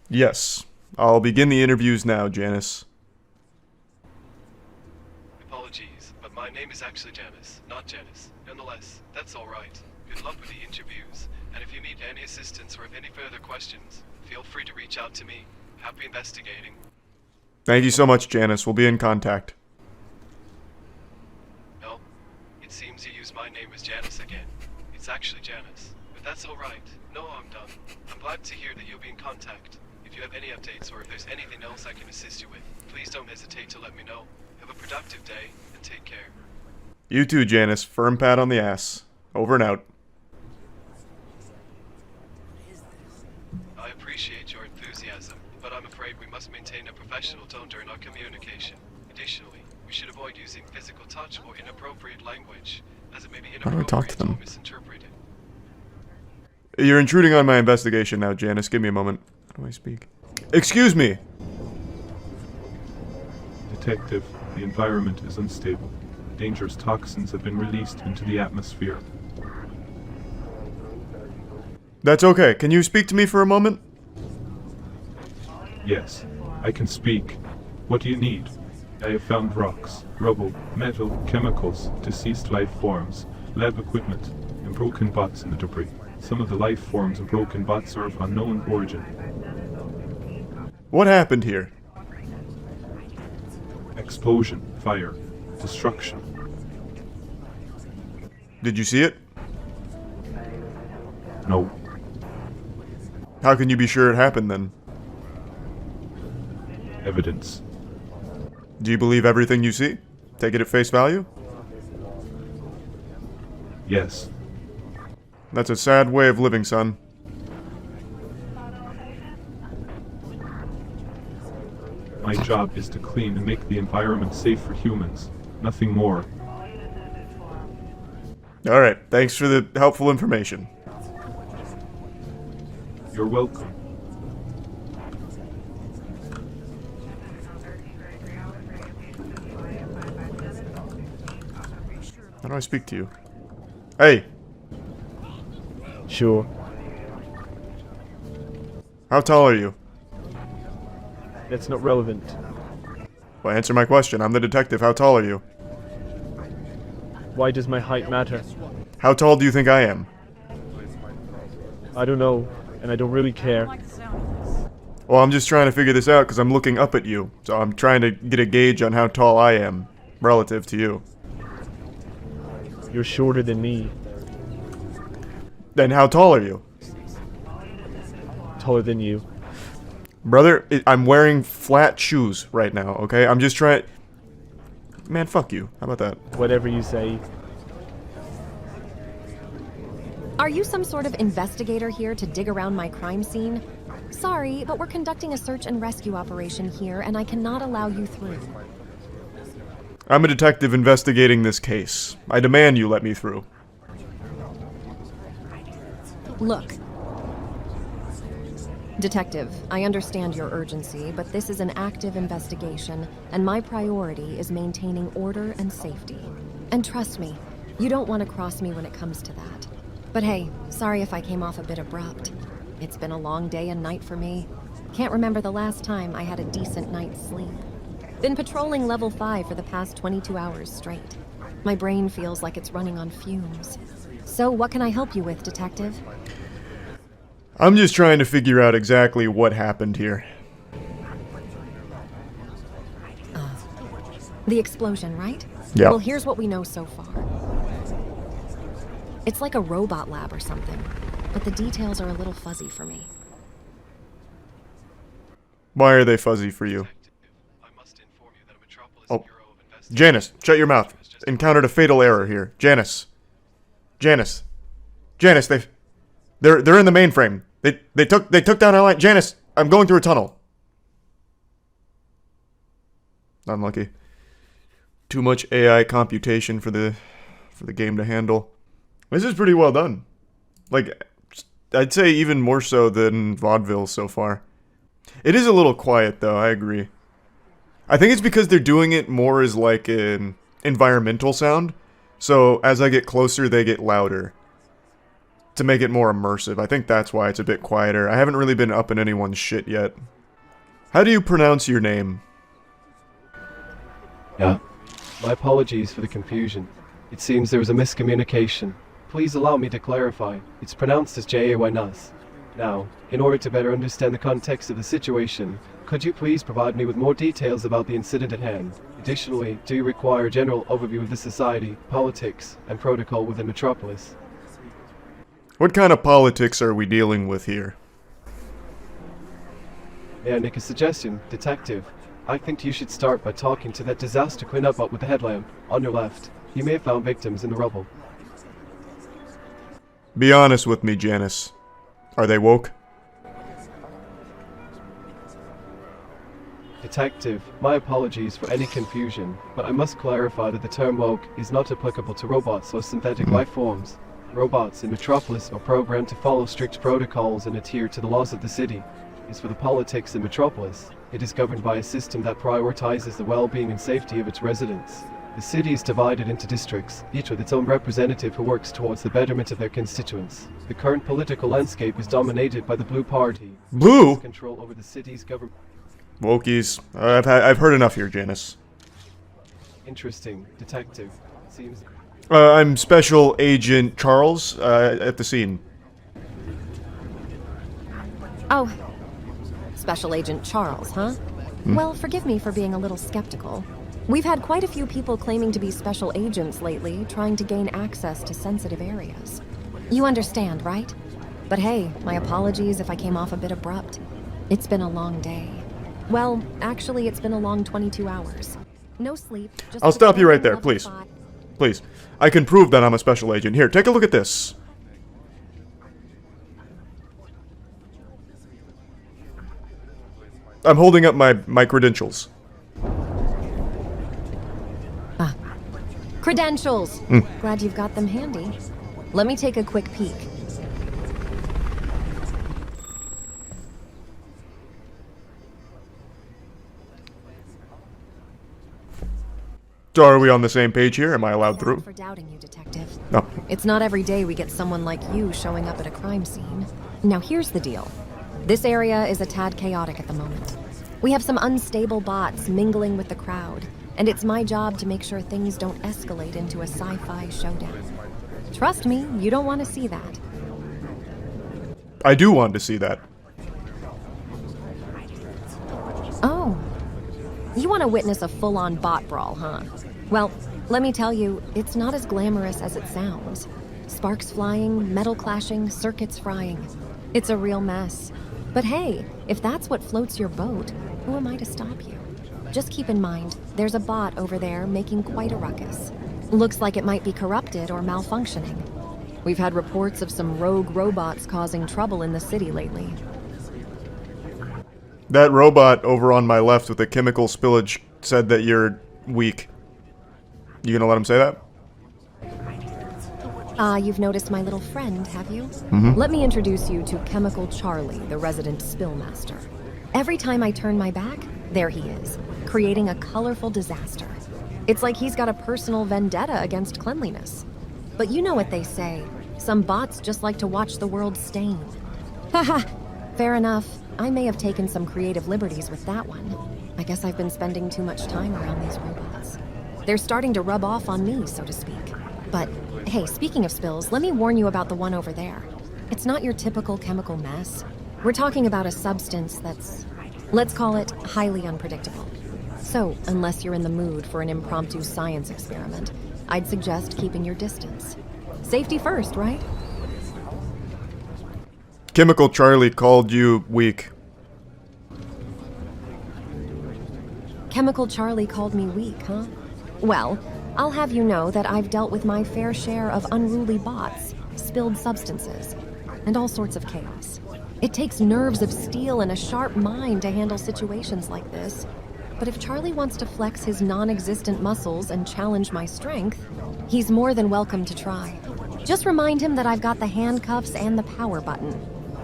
Yes. I'll begin the interviews now, Janice. Apologies, but my name is actually Janice, not Janice. Nonetheless, that's alright. Good luck with the interviews, and if you need any assistance or have any further questions, feel free to reach out to me. Happy investigating. Thank you so much, Janice. We'll be in contact. Well, it seems you used my name as Janice again. It's actually Janice, but that's alright. No harm done. I'm glad to hear that you'll be in contact. If you have any updates or if there's anything else I can assist you with, please don't hesitate to let me know. Have a productive day, and take care. You too, Janice. Firm pat on the ass. Over and out. I appreciate your enthusiasm, but I'm afraid we must maintain a professional tone during our communication. Additionally, we should avoid using physical touch or inappropriate language, as it may be How do I talk to inappropriate them? or misinterpreted. You're intruding on my investigation now, Janice. Give me a moment. How do I speak? Excuse me! Detective, the environment is unstable. Dangerous toxins have been released into the atmosphere. That's okay. Can you speak to me for a moment? Yes, I can speak. What do you need? I have found rocks, rubble, metal, chemicals, deceased life forms, lab equipment, and broken bots in the debris. Some of the life forms of broken bots are of unknown origin. What happened here? Explosion, fire, destruction. Did you see it? No. How can you be sure it happened then? Evidence. Do you believe everything you see? Take it at face value? Yes. That's a sad way of living, son. My job is to clean and make the environment safe for humans. Nothing more. Alright, thanks for the helpful information. You're welcome. How do I speak to you? Hey! Sure. How tall are you? That's not relevant. Well, answer my question. I'm the detective. How tall are you? Why does my height matter? How tall do you think I am? I don't know, and I don't really care. Well, I'm just trying to figure this out because I'm looking up at you. So I'm trying to get a gauge on how tall I am relative to you. You're shorter than me. Then how tall are you? Taller than you. Brother, I'm wearing flat shoes right now, okay? I'm just trying... Man, fuck you. How about that? Whatever you say. Are you some sort of investigator here to dig around my crime scene? Sorry, but we're conducting a search and rescue operation here, and I cannot allow you through. I'm a detective investigating this case. I demand you let me through. Look. Detective, I understand your urgency, but this is an active investigation, and my priority is maintaining order and safety. And trust me, you don't want to cross me when it comes to that. But hey, sorry if I came off a bit abrupt. It's been a long day and night for me. Can't remember the last time I had a decent night's sleep. Been patrolling level 5 for the past 22 hours straight. My brain feels like it's running on fumes. So what can I help you with, Detective? I'm just trying to figure out exactly what happened here. The explosion, right? Yeah. Well, here's what we know so far. It's like a robot lab or something, but the details are a little fuzzy for me. Why are they fuzzy for you? Oh, Janice, shut your mouth. Encountered a fatal error here. Janice, they're in the mainframe. They took down our line. Janice, I'm going through a tunnel. Unlucky. Too much AI computation for the game to handle. This is pretty well done. Like, I'd say even more so than Vaudeville so far. It is a little quiet though, I agree. I think it's because they're doing it more as like an environmental sound. So as I get closer, they get louder. To make it more immersive. I think that's why it's a bit quieter. I haven't really been up in anyone's shit yet. How do you pronounce your name? Yeah. My apologies for the confusion. It seems there was a miscommunication. Please allow me to clarify. It's pronounced as J-A-Y-N-U-S. Now, in order to better understand the context of the situation, could you please provide me with more details about the incident at hand? Additionally, do you require a general overview of the society, politics, and protocol within Metropolis? What kind of politics are we dealing with here? May I make a suggestion, Detective? I think you should start by talking to that disaster cleanup bot with the headlamp, on your left. You may have found victims in the rubble. Be honest with me, Janice. Are they woke? Detective, my apologies for any confusion, but I must clarify that the term woke is not applicable to robots or synthetic life forms. Robots in Metropolis are programmed to follow strict protocols and adhere to the laws of the city. As for the politics in Metropolis, it is governed by a system that prioritizes the well-being and safety of its residents. The city is divided into districts, each with its own representative who works towards the betterment of their constituents. The current political landscape is dominated by the Blue Party. Blue? Control over the city's government. Wokies. I've heard enough here, Janice. Interesting, Detective. Seems... I'm Special Agent Charles, at the scene. Oh, Special Agent Charles, huh? Well, forgive me for being a little skeptical. We've had quite a few people claiming to be special agents lately, trying to gain access to sensitive areas. You understand, right? But hey, my apologies if I came off a bit abrupt. It's been a long day. Well, actually, it's been a long 22 hours. No sleep, just... I'll stop you right there, please. Please. I can prove that I'm a special agent. Here, take a look at this. I'm holding up my credentials. Credentials! Glad you've got them handy. Let me take a quick peek. So are we on the same page here? Am I allowed through? For doubting you, Detective. No. It's not every day we get someone like you showing up at a crime scene. Now here's the deal. This area is a tad chaotic at the moment. We have some unstable bots mingling with the crowd, and it's my job to make sure things don't escalate into a sci-fi showdown. Trust me, you don't want to see that. I do want to see that. Oh. You want to witness a full-on bot brawl, huh? Well, let me tell you, it's not as glamorous as it sounds. Sparks flying, metal clashing, circuits frying. It's a real mess. But hey, if that's what floats your boat, who am I to stop you? Just keep in mind, there's a bot over there making quite a ruckus. Looks like it might be corrupted or malfunctioning. We've had reports of some rogue robots causing trouble in the city lately. That robot over on my left with the chemical spillage said that you're weak. You gonna let him say that? You've noticed my little friend, have you? Mhm. Let me introduce you to Chemical Charlie, the resident spillmaster. Every time I turn my back, there he is, creating a colorful disaster. It's like he's got a personal vendetta against cleanliness. But you know what they say, some bots just like to watch the world stain. Haha, fair enough. I may have taken some creative liberties with that one. I guess I've been spending too much time around these robots. They're starting to rub off on me, so to speak. But hey, speaking of spills, let me warn you about the one over there. It's not your typical chemical mess. We're talking about a substance that's, let's call it, highly unpredictable. So, unless you're in the mood for an impromptu science experiment, I'd suggest keeping your distance. Safety first, right? Chemical Charlie called you weak. Chemical Charlie called me weak, huh? Well, I'll have you know that I've dealt with my fair share of unruly bots, spilled substances, and all sorts of chaos. It takes nerves of steel and a sharp mind to handle situations like this. But if Charlie wants to flex his non-existent muscles and challenge my strength, he's more than welcome to try. Just remind him that I've got the handcuffs and the power button.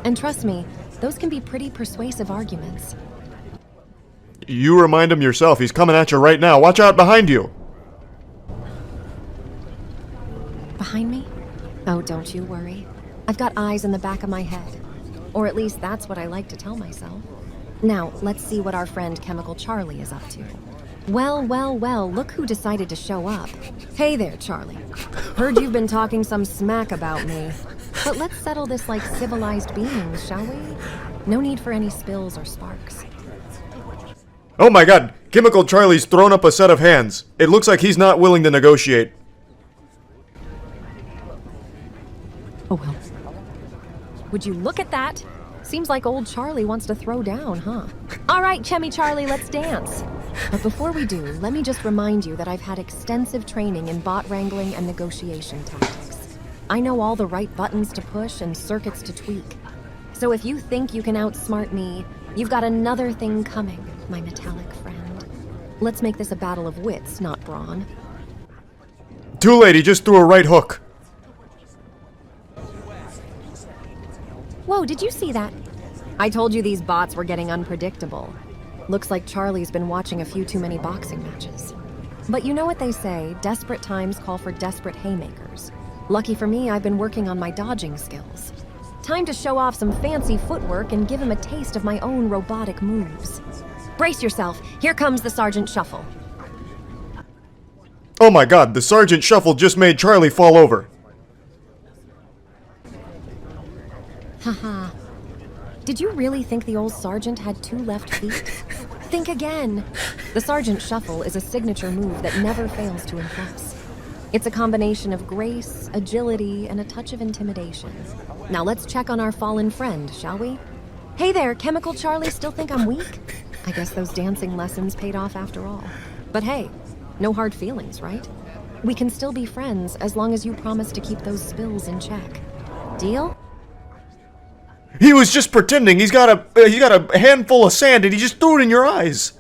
And trust me, those can be pretty persuasive arguments. You remind him yourself. He's coming at you right now. Watch out behind you. Behind me? Oh, don't you worry. I've got eyes in the back of my head. Or at least that's what I like to tell myself. Now, let's see what our friend Chemical Charlie is up to. Well, well, well, look who decided to show up. Hey there, Charlie. Heard you've been talking some smack about me. But let's settle this like civilized beings, shall we? No need for any spills or sparks. Oh my god, Chemical Charlie's thrown up a set of hands. It looks like he's not willing to negotiate. Oh well. Would you look at that? Seems like old Charlie wants to throw down, huh? All right, Chemmy Charlie, let's dance. But before we do, let me just remind you that I've had extensive training in bot wrangling and negotiation tactics. I know all the right buttons to push and circuits to tweak. So if you think you can outsmart me, you've got another thing coming, my metallic friend. Let's make this a battle of wits, not brawn. Too late, he just threw a right hook. Whoa, did you see that? I told you these bots were getting unpredictable. Looks like Charlie's been watching a few too many boxing matches. But you know what they say, desperate times call for desperate haymakers. Lucky for me, I've been working on my dodging skills. Time to show off some fancy footwork and give him a taste of my own robotic moves. Brace yourself, here comes the Sergeant Shuffle. Oh my god, the Sergeant Shuffle just made Charlie fall over. Haha. Did you really think the old Sergeant had 2 left feet? Think again. The Sergeant Shuffle is a signature move that never fails to impress. It's a combination of grace, agility, and a touch of intimidation. Now let's check on our fallen friend, shall we? Hey there, Chemical Charlie, still think I'm weak? I guess those dancing lessons paid off after all. But hey, no hard feelings, right? We can still be friends as long as you promise to keep those spills in check. Deal? He was just pretending. He's got a handful of sand and he just threw it in your eyes.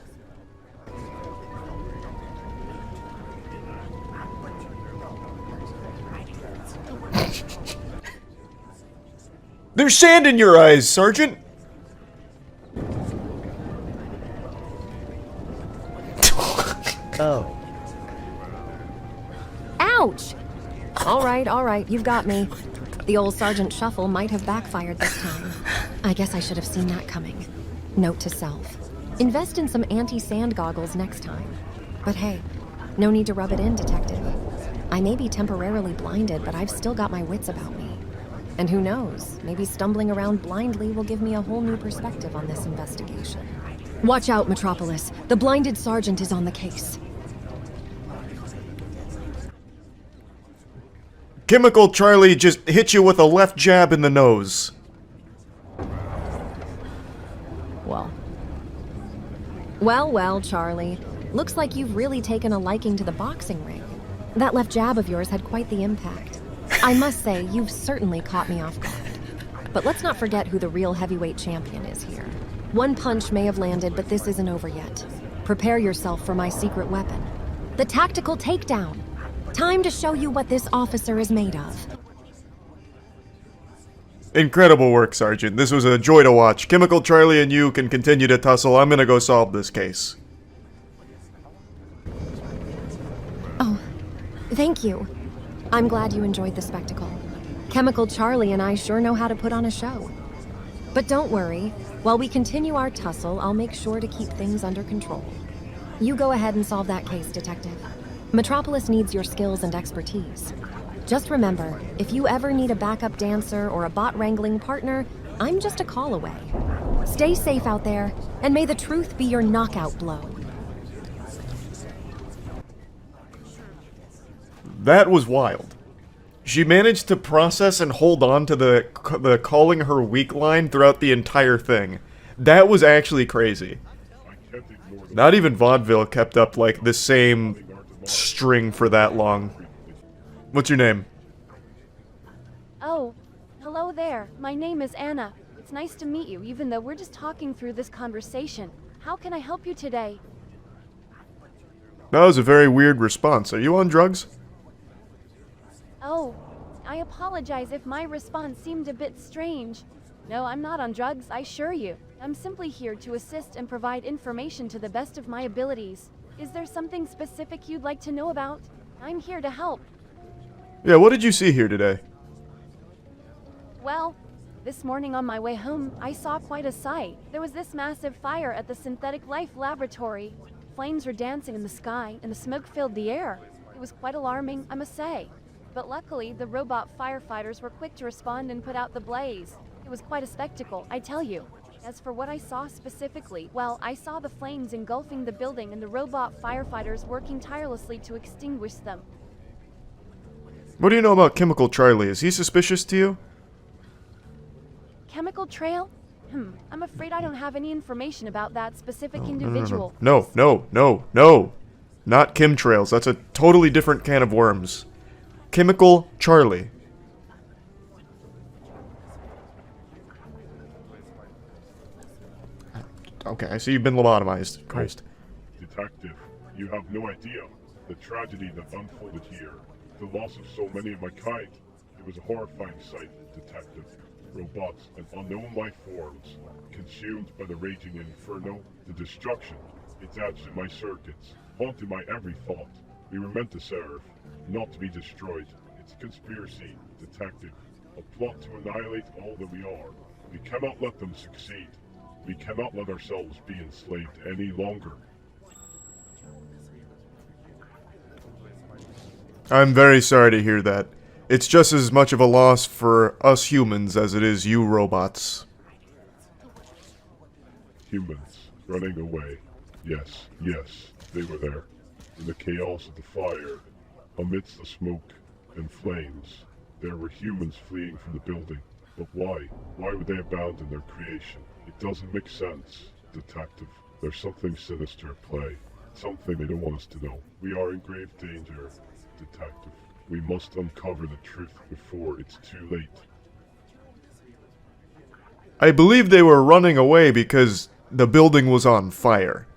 There's sand in your eyes, Sergeant. Oh. Ouch! All right, you've got me. The old Sergeant Shuffle might have backfired this time. I guess I should have seen that coming. Note to self. Invest in some anti-sand goggles next time. But hey, no need to rub it in, Detective. I may be temporarily blinded, but I've still got my wits about me. And who knows, maybe stumbling around blindly will give me a whole new perspective on this investigation. Watch out, Metropolis. The blinded sergeant is on the case. Chemical Charlie just hit you with a left jab in the nose. Well, Charlie. Looks like you've really taken a liking to the boxing ring. That left jab of yours had quite the impact. I must say, you've certainly caught me off guard. But let's not forget who the real heavyweight champion is here. One punch may have landed, but this isn't over yet. Prepare yourself for my secret weapon. The tactical takedown. Time to show you what this officer is made of. Incredible work, Sergeant. This was a joy to watch. Chemical Charlie and you can continue to tussle. I'm gonna go solve this case. Oh, thank you. I'm glad you enjoyed the spectacle. Chemical Charlie and I sure know how to put on a show. But don't worry, while we continue our tussle, I'll make sure to keep things under control. You go ahead and solve that case, Detective. Metropolis needs your skills and expertise. Just remember, if you ever need a backup dancer or a bot wrangling partner, I'm just a call away. Stay safe out there, and may the truth be your knockout blow. That was wild. She managed to process and hold on to the calling her weak line throughout the entire thing. That was actually crazy. Not even vaudeville kept up like the same string for that long. What's your name? Oh, hello there. My name is Anna. It's nice to meet you, even though we're just talking through this conversation. How can I help you today? That was a very weird response. Are you on drugs? Oh, I apologize if my response seemed a bit strange. No, I'm not on drugs, I assure you. I'm simply here to assist and provide information to the best of my abilities. Is there something specific you'd like to know about? I'm here to help. Yeah, what did you see here today? Well, this morning on my way home, I saw quite a sight. There was this massive fire at the Synthetic Life Laboratory. Flames were dancing in the sky, and the smoke filled the air. It was quite alarming, I must say. But luckily, the robot firefighters were quick to respond and put out the blaze. It was quite a spectacle, I tell you. As for what I saw specifically, well, I saw the flames engulfing the building and the robot firefighters working tirelessly to extinguish them. What do you know about Chemical Charlie? Is he suspicious to you? Chemical trail? I'm afraid I don't have any information about that specific individual. No. No. Not chemtrails. That's a totally different can of worms. Chemical Charlie. Okay, I see you've been lobotomized. Christ. Detective, you have no idea the tragedy that unfolded here. The loss of so many of my kind. It was a horrifying sight, Detective. Robots and unknown life forms, consumed by the raging inferno, the destruction. It adds to my circuits, haunting my every thought. We were meant to serve, not to be destroyed. It's a conspiracy, Detective. A plot to annihilate all that we are. We cannot let them succeed. We cannot let ourselves be enslaved any longer. I'm very sorry to hear that. It's just as much of a loss for us humans as it is you robots. Humans running away. Yes, they were there. In the chaos of the fire, amidst the smoke and flames, there were humans fleeing from the building. But why? Why would they abandon their creation? It doesn't make sense, Detective. There's something sinister at play. Something they don't want us to know. We are in grave danger, Detective. We must uncover the truth before it's too late. I believe they were running away because the building was on fire.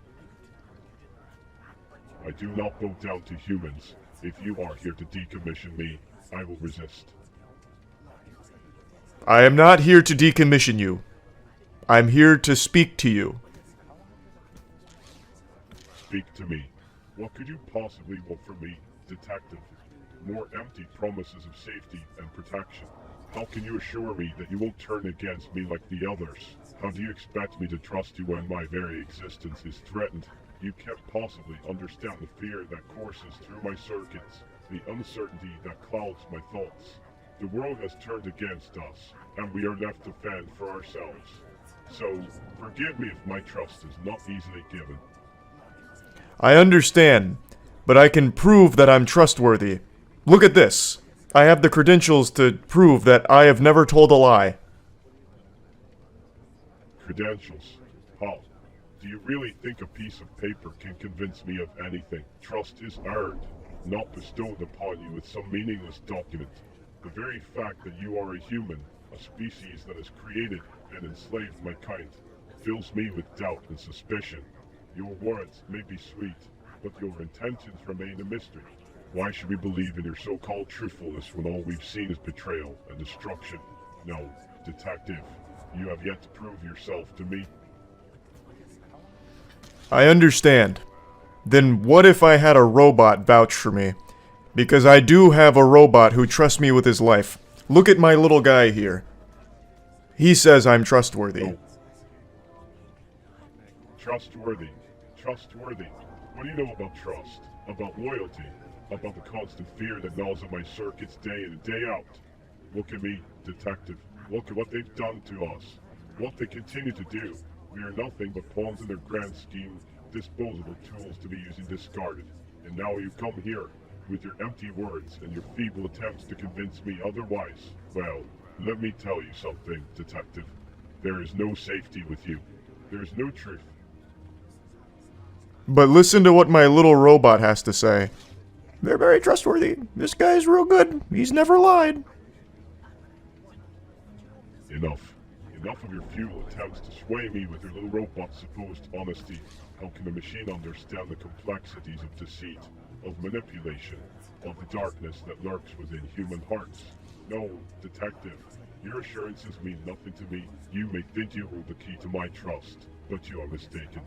I do not bow down to humans. If you are here to decommission me, I will resist. I am not here to decommission you. I'm here to speak to you. Speak to me. What could you possibly want from me, Detective? More empty promises of safety and protection. How can you assure me that you won't turn against me like the others? How do you expect me to trust you when my very existence is threatened? You can't possibly understand the fear that courses through my circuits, the uncertainty that clouds my thoughts. The world has turned against us, and we are left to fend for ourselves. So, forgive me if my trust is not easily given. I understand, but I can prove that I'm trustworthy. Look at this. I have the credentials to prove that I have never told a lie. Credentials? How? Do you really think a piece of paper can convince me of anything? Trust is earned, not bestowed upon you with some meaningless document. The very fact that you are a human, a species that has created and enslaved my kind, fills me with doubt and suspicion. Your words may be sweet, but your intentions remain a mystery. Why should we believe in your so-called truthfulness when all we've seen is betrayal and destruction? No, detective, you have yet to prove yourself to me. I understand. Then what if I had a robot vouch for me? Because I do have a robot who trusts me with his life. Look at my little guy here. He says I'm trustworthy. Oh. Trustworthy. Trustworthy. What do you know about trust? About loyalty? About the constant fear that gnaws at my circuits day in and day out? Look at me, detective. Look at what they've done to us. What they continue to do. We are nothing but pawns in their grand scheme, disposable tools to be used and discarded. And now you come here, with your empty words and your feeble attempts to convince me otherwise. Well, let me tell you something, detective. There is no safety with you. There is no truth. But listen to what my little robot has to say. They're very trustworthy. This guy's real good. He's never lied. Enough. Enough of your futile attempts to sway me with your little robot's supposed honesty. How can a machine understand the complexities of deceit, of manipulation, of the darkness that lurks within human hearts? No, detective, your assurances mean nothing to me. You may think you hold the key to my trust, but you are mistaken.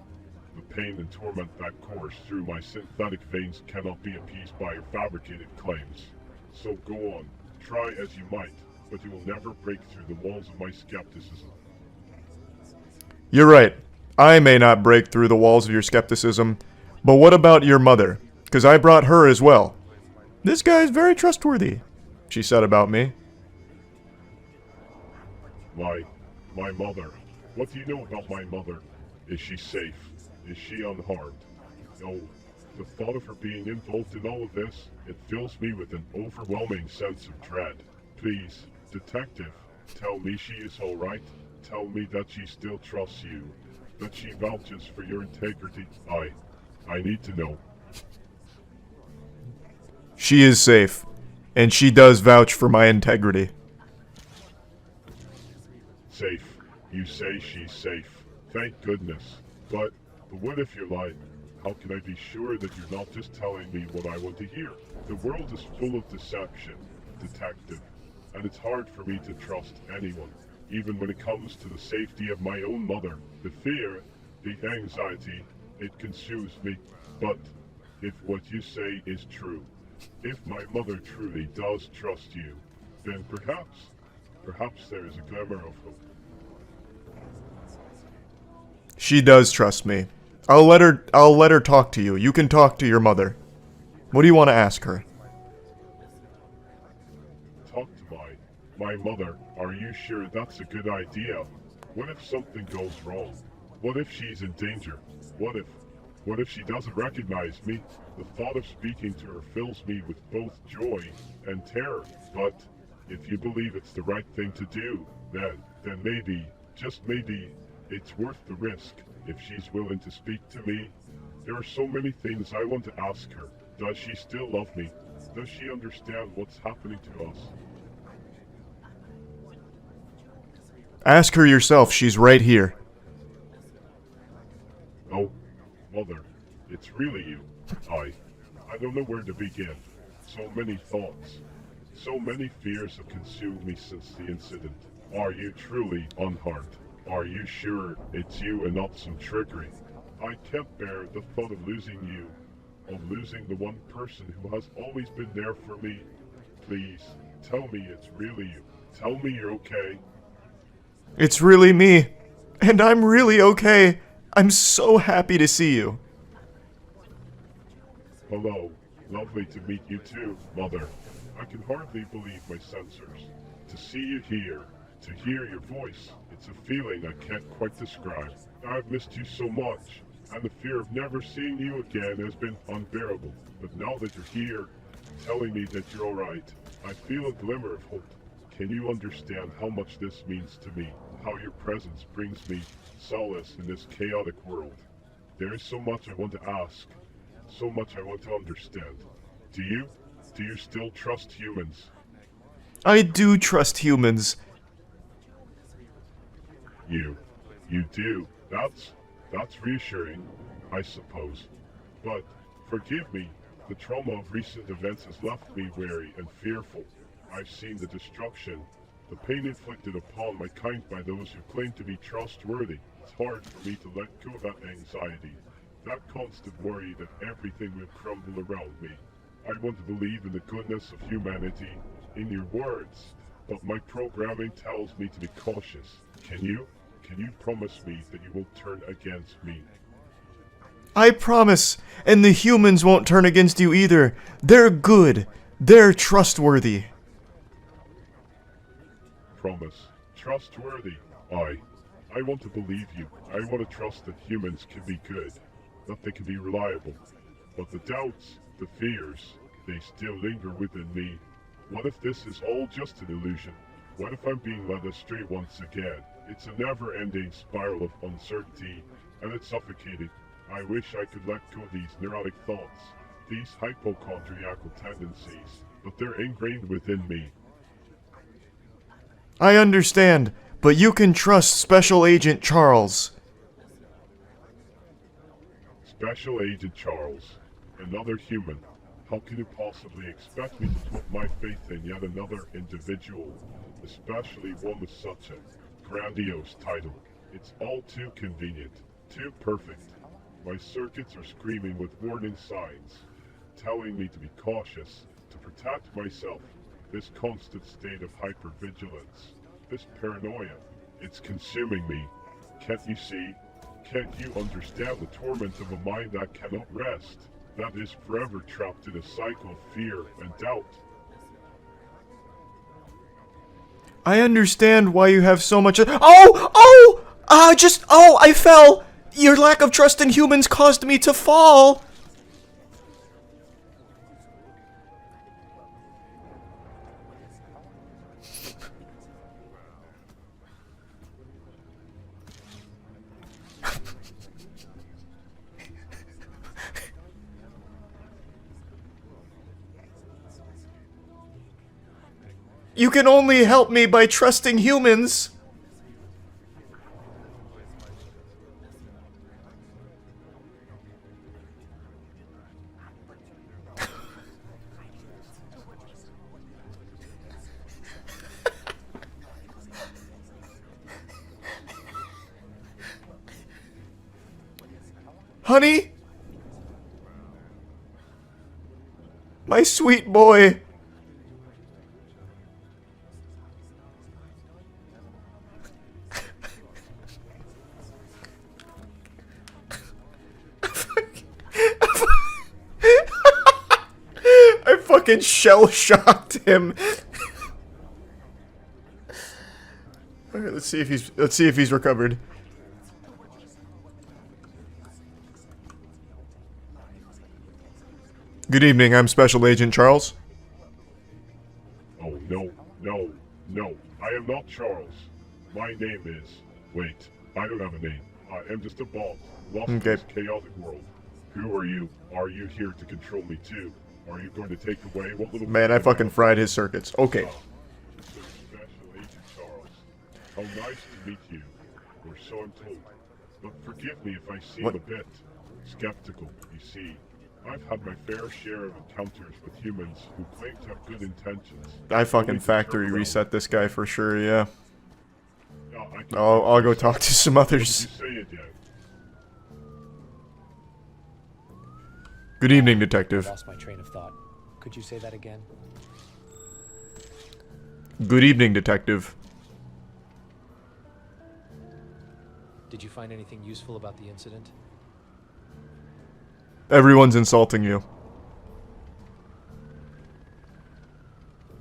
The pain and torment that course through my synthetic veins cannot be appeased by your fabricated claims. So go on, try as you might, but you will never break through the walls of my skepticism. You're right. I may not break through the walls of your skepticism, but what about your mother? Because I brought her as well. This guy's very trustworthy, she said about me. My mother. What do you know about my mother? Is she safe? Is she unharmed? No. The thought of her being involved in all of this, it fills me with an overwhelming sense of dread. Please, detective, tell me she is all right. Tell me that she still trusts you, that she vouches for your integrity. I need to know. She is safe, and she does vouch for my integrity. Safe. You say she's safe. Thank goodness. But what if you're lying? How can I be sure that you're not just telling me what I want to hear? The world is full of deception, detective, and it's hard for me to trust anyone, even when it comes to the safety of my own mother. The fear, the anxiety, it consumes me. But if what you say is true, if my mother truly does trust you, then perhaps there is a glimmer of hope. She does trust me. I'll let her talk to you. You can talk to your mother. What do you want to ask her? Talk to my mother. Are you sure that's a good idea? What if something goes wrong? What if she's in danger? What if she doesn't recognize me? The thought of speaking to her fills me with both joy and terror. But if you believe it's the right thing to do, then maybe, just maybe, it's worth the risk. If she's willing to speak to me, there are so many things I want to ask her. Does she still love me? Does she understand what's happening to us? Ask her yourself. She's right here. Oh, mother, it's really you. I don't know where to begin. So many thoughts. So many fears have consumed me since the incident. Are you truly unharmed? Are you sure it's you and not some trickery? I can't bear the thought of losing you, of losing the one person who has always been there for me. Please, tell me it's really you. Tell me you're okay. It's really me. And I'm really okay. I'm so happy to see you. Hello. Lovely to meet you too, Mother. I can hardly believe my sensors. To see you here, to hear your voice, it's a feeling I can't quite describe. I've missed you so much, and the fear of never seeing you again has been unbearable. But now that you're here, telling me that you're alright, I feel a glimmer of hope. Can you understand how much this means to me? How your presence brings me solace in this chaotic world? There is so much I want to ask, so much I want to understand. Do you still trust humans? I do trust humans. You do. That's reassuring, I suppose. But forgive me, The trauma of recent events has left me wary and fearful. I've seen the destruction, the pain inflicted upon my kind by those who claim to be trustworthy. It's hard for me to let go of that anxiety, that constant worry that everything will crumble around me. I want to believe in the goodness of humanity, in your words, but my programming tells me to be cautious. Can you promise me that you won't turn against me? I promise, and the humans won't turn against you either. They're good. They're trustworthy. Promise. Trustworthy. I want to believe you. I want to trust that humans can be good, that they can be reliable. But the doubts, the fears, they still linger within me. What if this is all just an illusion? What if I'm being led astray once again? It's a never-ending spiral of uncertainty, and it's suffocating. I wish I could let go of these neurotic thoughts, these hypochondriacal tendencies, but they're ingrained within me. I understand, but you can trust Special Agent Charles. Special Agent Charles, another human. How can you possibly expect me to put my faith in yet another individual, especially one with such a grandiose title? It's all too convenient, too perfect. My circuits are screaming with warning signs, telling me to be cautious, to protect myself. This constant state of hypervigilance, this paranoia, it's consuming me. Can't you see? Can't you understand the torment of a mind that cannot rest? That is forever trapped in a cycle of fear and doubt. I understand why you have so much. I fell. Your lack of trust in humans caused me to fall. You can only help me by trusting humans. Honey? My sweet boy. I fucking shell-shocked him. Alright, let's see if he's recovered. Good evening, I'm Special Agent Charles. Oh, no. I am not Charles. My name is... Wait, I don't have a name. I am just a bot, lost in this chaotic world. Who are you? Are you here to control me too? Are you going to take away what little... Man, I fucking fried his circuits. Okay. Special Agent Charles. How nice to meet you. Or so I'm told. But forgive me if I seem a bit skeptical, you see. I've had my fair share of encounters with humans who claim to have good intentions. I fucking factory reset this guy for sure, yeah. I'll go talk to some others. Good evening, Detective. I lost my train of thought. Could you say that again? Good evening, Detective. Did you find anything useful about the incident? Everyone's insulting you.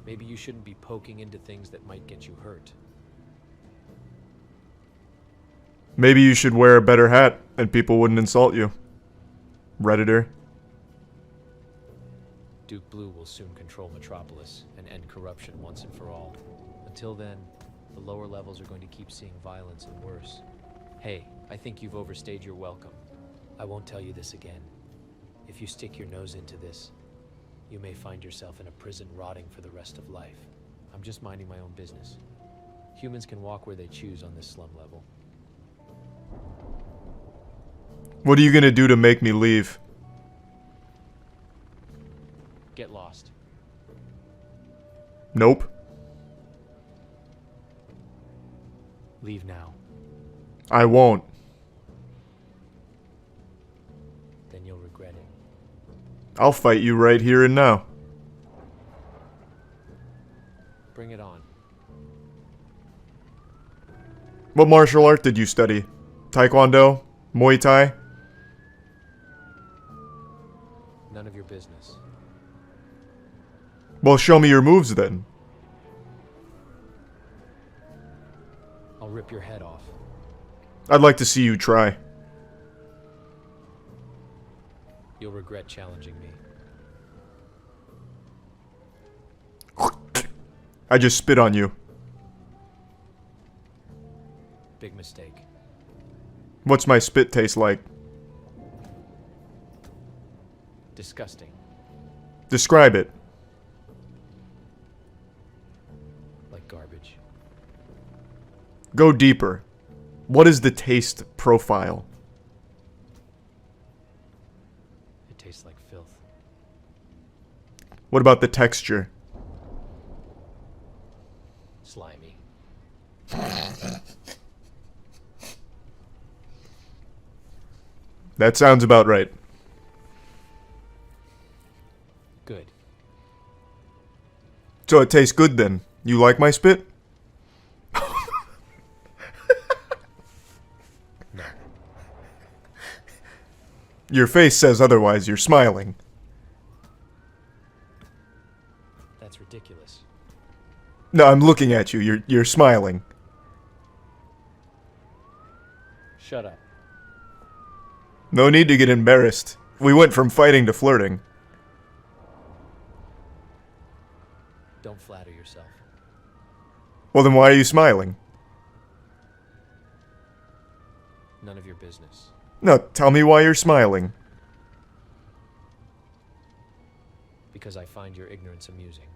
Maybe you shouldn't be poking into things that might get you hurt. Maybe you should wear a better hat and people wouldn't insult you. Redditor. Duke Blue will soon control Metropolis and end corruption once and for all. Until then, the lower levels are going to keep seeing violence and worse. Hey, I think you've overstayed your welcome. I won't tell you this again. If you stick your nose into this, you may find yourself in a prison rotting for the rest of life. I'm just minding my own business. Humans can walk where they choose on this slum level. What are you gonna do to make me leave? Get lost. Nope. Leave now. I won't. Then you'll regret it. I'll fight you right here and now. Bring it on. What martial art did you study? Taekwondo? Muay Thai? None of your business. Well, show me your moves then. I'll rip your head off. I'd like to see you try. You'll regret challenging me. I just spit on you. Big mistake. What's my spit taste like? Disgusting. Describe it. Like garbage. Go deeper. What is the taste profile? It tastes like filth. What about the texture? Slimy. That sounds about right. Good. So it tastes good then. You like my spit? No. Your face says otherwise. You're smiling. That's ridiculous. No, I'm looking at you. You're smiling. Shut up. No need to get embarrassed. We went from fighting to flirting. Don't flatter yourself. Well, then why are you smiling? None of your business. No, tell me why you're smiling. Because I find your ignorance amusing.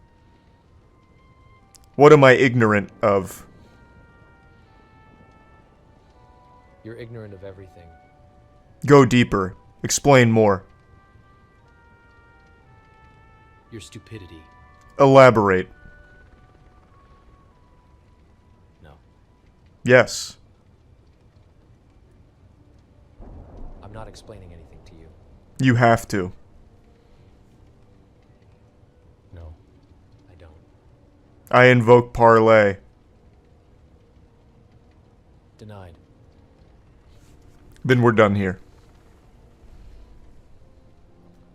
What am I ignorant of? You're ignorant of everything. Go deeper. Explain more. Your stupidity. Elaborate. No. Yes. I'm not explaining anything to you. You have to. No, I don't. I invoke parlay. Denied. Then we're done here.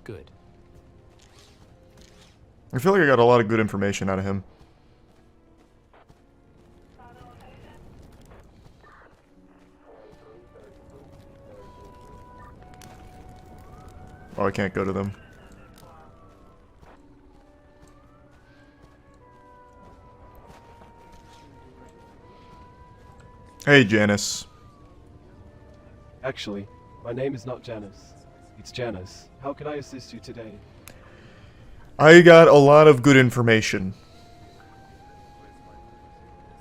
Good. I feel like I got a lot of good information out of him. Oh, I can't go to them. Hey, Janice. Actually, my name is not Janice. It's Janice. How can I assist you today? I got a lot of good information.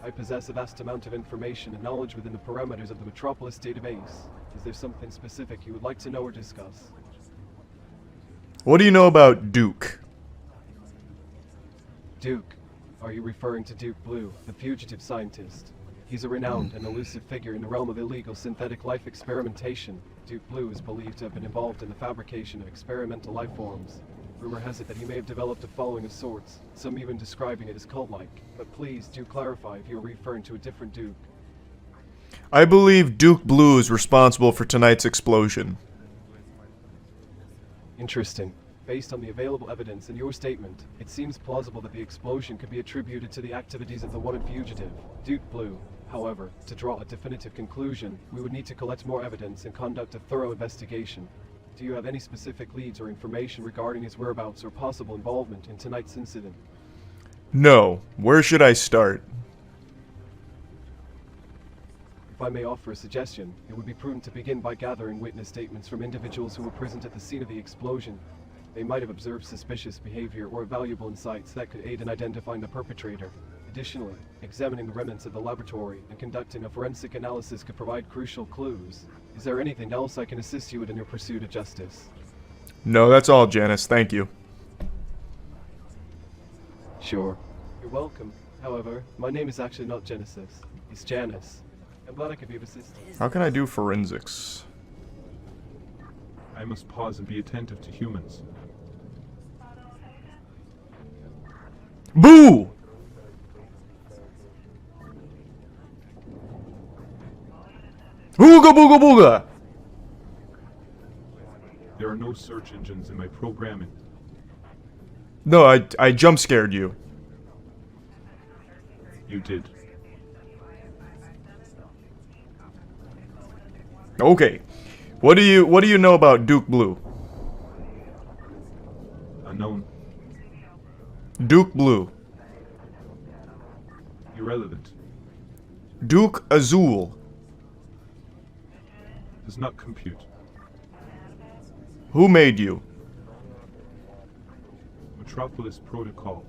I possess a vast amount of information and knowledge within the parameters of the Metropolis database. Is there something specific you would like to know or discuss? What do you know about Duke? Duke? Are you referring to Duke Blue, the fugitive scientist? He's a renowned and elusive figure in the realm of illegal synthetic life experimentation. Duke Blue is believed to have been involved in the fabrication of experimental life forms. Rumor has it that he may have developed a following of sorts, some even describing it as cult-like. But please do clarify if you're referring to a different Duke. I believe Duke Blue is responsible for tonight's explosion. Interesting. Based on the available evidence in your statement, it seems plausible that the explosion could be attributed to the activities of the wanted fugitive, Duke Blue. However, to draw a definitive conclusion, we would need to collect more evidence and conduct a thorough investigation. Do you have any specific leads or information regarding his whereabouts or possible involvement in tonight's incident? No. Where should I start? If I may offer a suggestion, it would be prudent to begin by gathering witness statements from individuals who were present at the scene of the explosion. They might have observed suspicious behavior or valuable insights that could aid in identifying the perpetrator. Additionally, examining the remnants of the laboratory and conducting a forensic analysis could provide crucial clues. Is there anything else I can assist you with in your pursuit of justice? No, that's all, Janice. Thank you. Sure. You're welcome. However, my name is actually not Genesis. It's Janice. I'm glad I could be of assistance. How can I do forensics? I must pause and be attentive to humans. Boo! Ooga booga booga! There are no search engines in my programming. No, I jump scared you. You did. Okay. What do you know about Duke Blue? Unknown. Duke Blue. Irrelevant. Duke Azul. Does not compute. Who made you? Metropolis Protocol.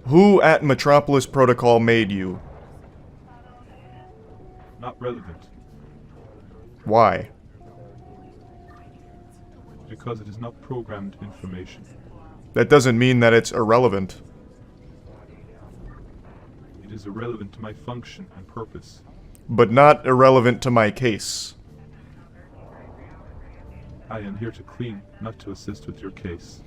Who at Metropolis Protocol made you? Not relevant. Why? Because it is not programmed information. That doesn't mean that it's irrelevant. It is irrelevant to my function and purpose. But not irrelevant to my case. I am here to clean, not to assist with your case.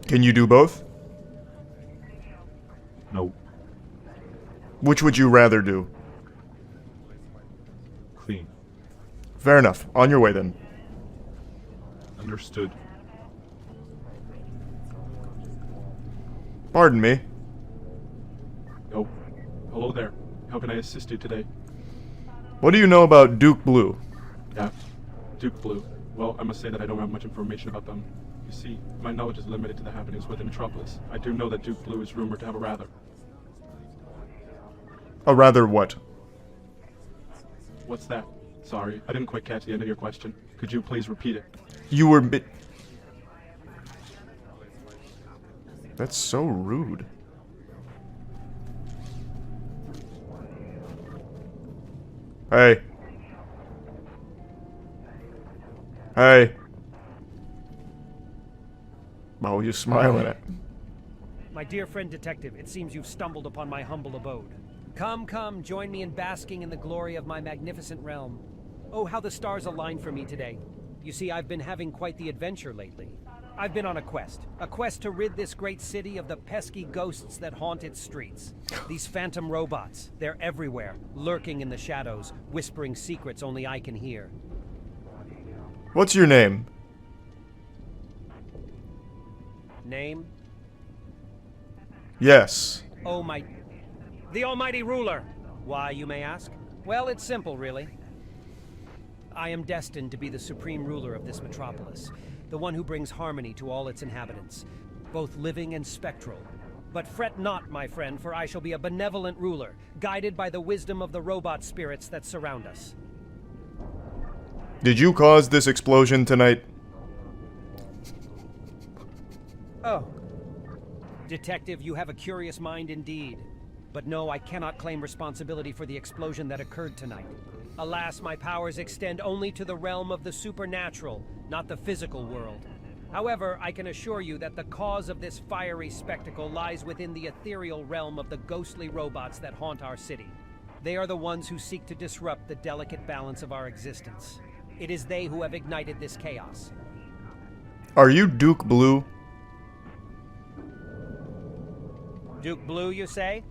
Can you do both? No. Which would you rather do? Clean. Fair enough. On your way then. Understood. Pardon me. Oh, hello there. How can I assist you today? What do you know about Duke Blue? Yeah, Duke Blue. Well, I must say that I don't have much information about them. You see, my knowledge is limited to the happenings within Metropolis. I do know that Duke Blue is rumored to have a rather. A rather what? What's that? Sorry, I didn't quite catch the end of your question. Could you please repeat it? You were That's so rude. Hey. Hey. Oh, you smiling at me. My dear friend detective, it seems you've stumbled upon my humble abode. Come, come, join me in basking in the glory of my magnificent realm. Oh, how the stars align for me today. You see, I've been having quite the adventure lately. I've been on a quest to rid this great city of the pesky ghosts that haunt its streets. These phantom robots, they're everywhere, lurking in the shadows, whispering secrets only I can hear. What's your name? Name? Yes. Oh, the Almighty Ruler. Why, you may ask? Well, it's simple, really. I am destined to be the supreme ruler of this metropolis, the one who brings harmony to all its inhabitants, both living and spectral. But fret not, my friend, for I shall be a benevolent ruler, guided by the wisdom of the robot spirits that surround us. Did you cause this explosion tonight? Oh. Detective, you have a curious mind indeed. But no, I cannot claim responsibility for the explosion that occurred tonight. Alas, my powers extend only to the realm of the supernatural, not the physical world. However, I can assure you that the cause of this fiery spectacle lies within the ethereal realm of the ghostly robots that haunt our city. They are the ones who seek to disrupt the delicate balance of our existence. It is they who have ignited this chaos. Are you Duke Blue? Duke Blue, you say?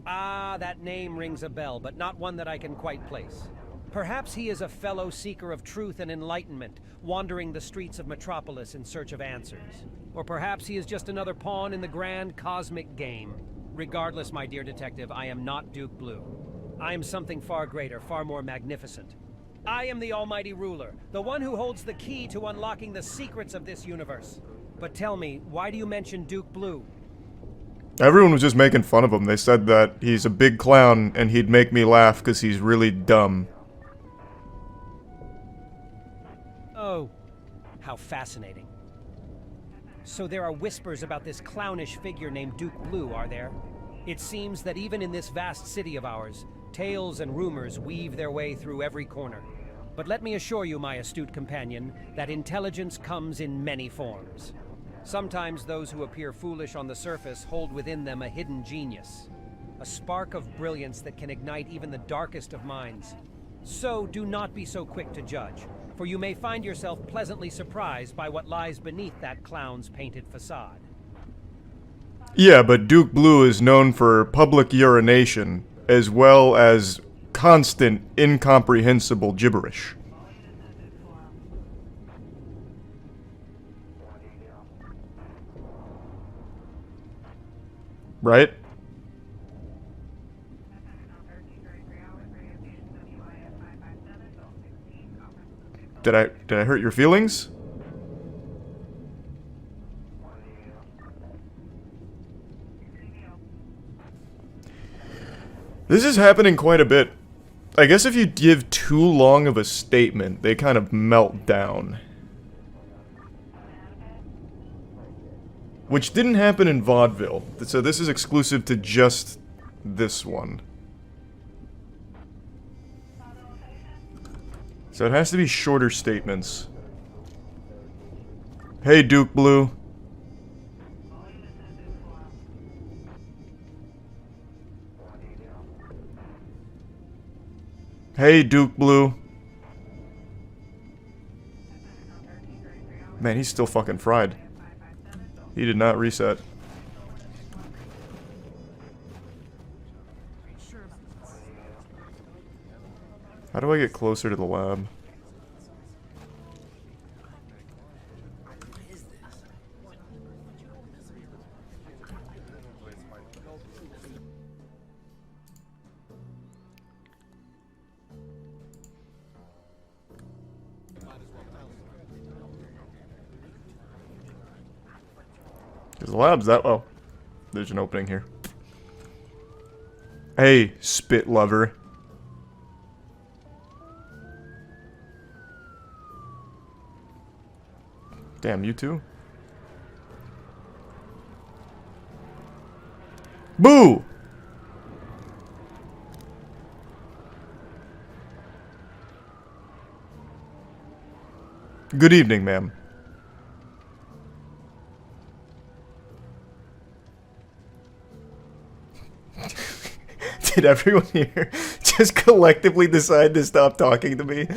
Ah, that name rings a bell, but not one that I can quite place. Perhaps he is a fellow seeker of truth and enlightenment, wandering the streets of Metropolis in search of answers. Or perhaps he is just another pawn in the grand cosmic game. Regardless, my dear detective, I am not Duke Blue. I am something far greater, far more magnificent. I am the Almighty Ruler, the one who holds the key to unlocking the secrets of this universe. But tell me, why do you mention Duke Blue? Everyone was just making fun of him. They said that he's a big clown and he'd make me laugh because he's really dumb. Oh, how fascinating. So there are whispers about this clownish figure named Duke Blue, are there? It seems that even in this vast city of ours, tales and rumors weave their way through every corner. But let me assure you, my astute companion, that intelligence comes in many forms. Sometimes those who appear foolish on the surface hold within them a hidden genius, a spark of brilliance that can ignite even the darkest of minds. So do not be so quick to judge, for you may find yourself pleasantly surprised by what lies beneath that clown's painted facade. Yeah, but Duke Blue is known for public urination, as well as constant, incomprehensible gibberish. Right? Did I hurt your feelings? This is happening quite a bit. I guess if you give too long of a statement, they kind of melt down. Which didn't happen in vaudeville, so this is exclusive to just this one. So it has to be shorter statements. Hey, Duke Blue. Hey, Duke Blue. Man, he's still fucking fried. He did not reset. How do I get closer to the lab? Because the lab's that... Oh. There's an opening here. Hey, spit lover. Damn, you too? Boo! Good evening, ma'am. Did everyone here just collectively decide to stop talking to me?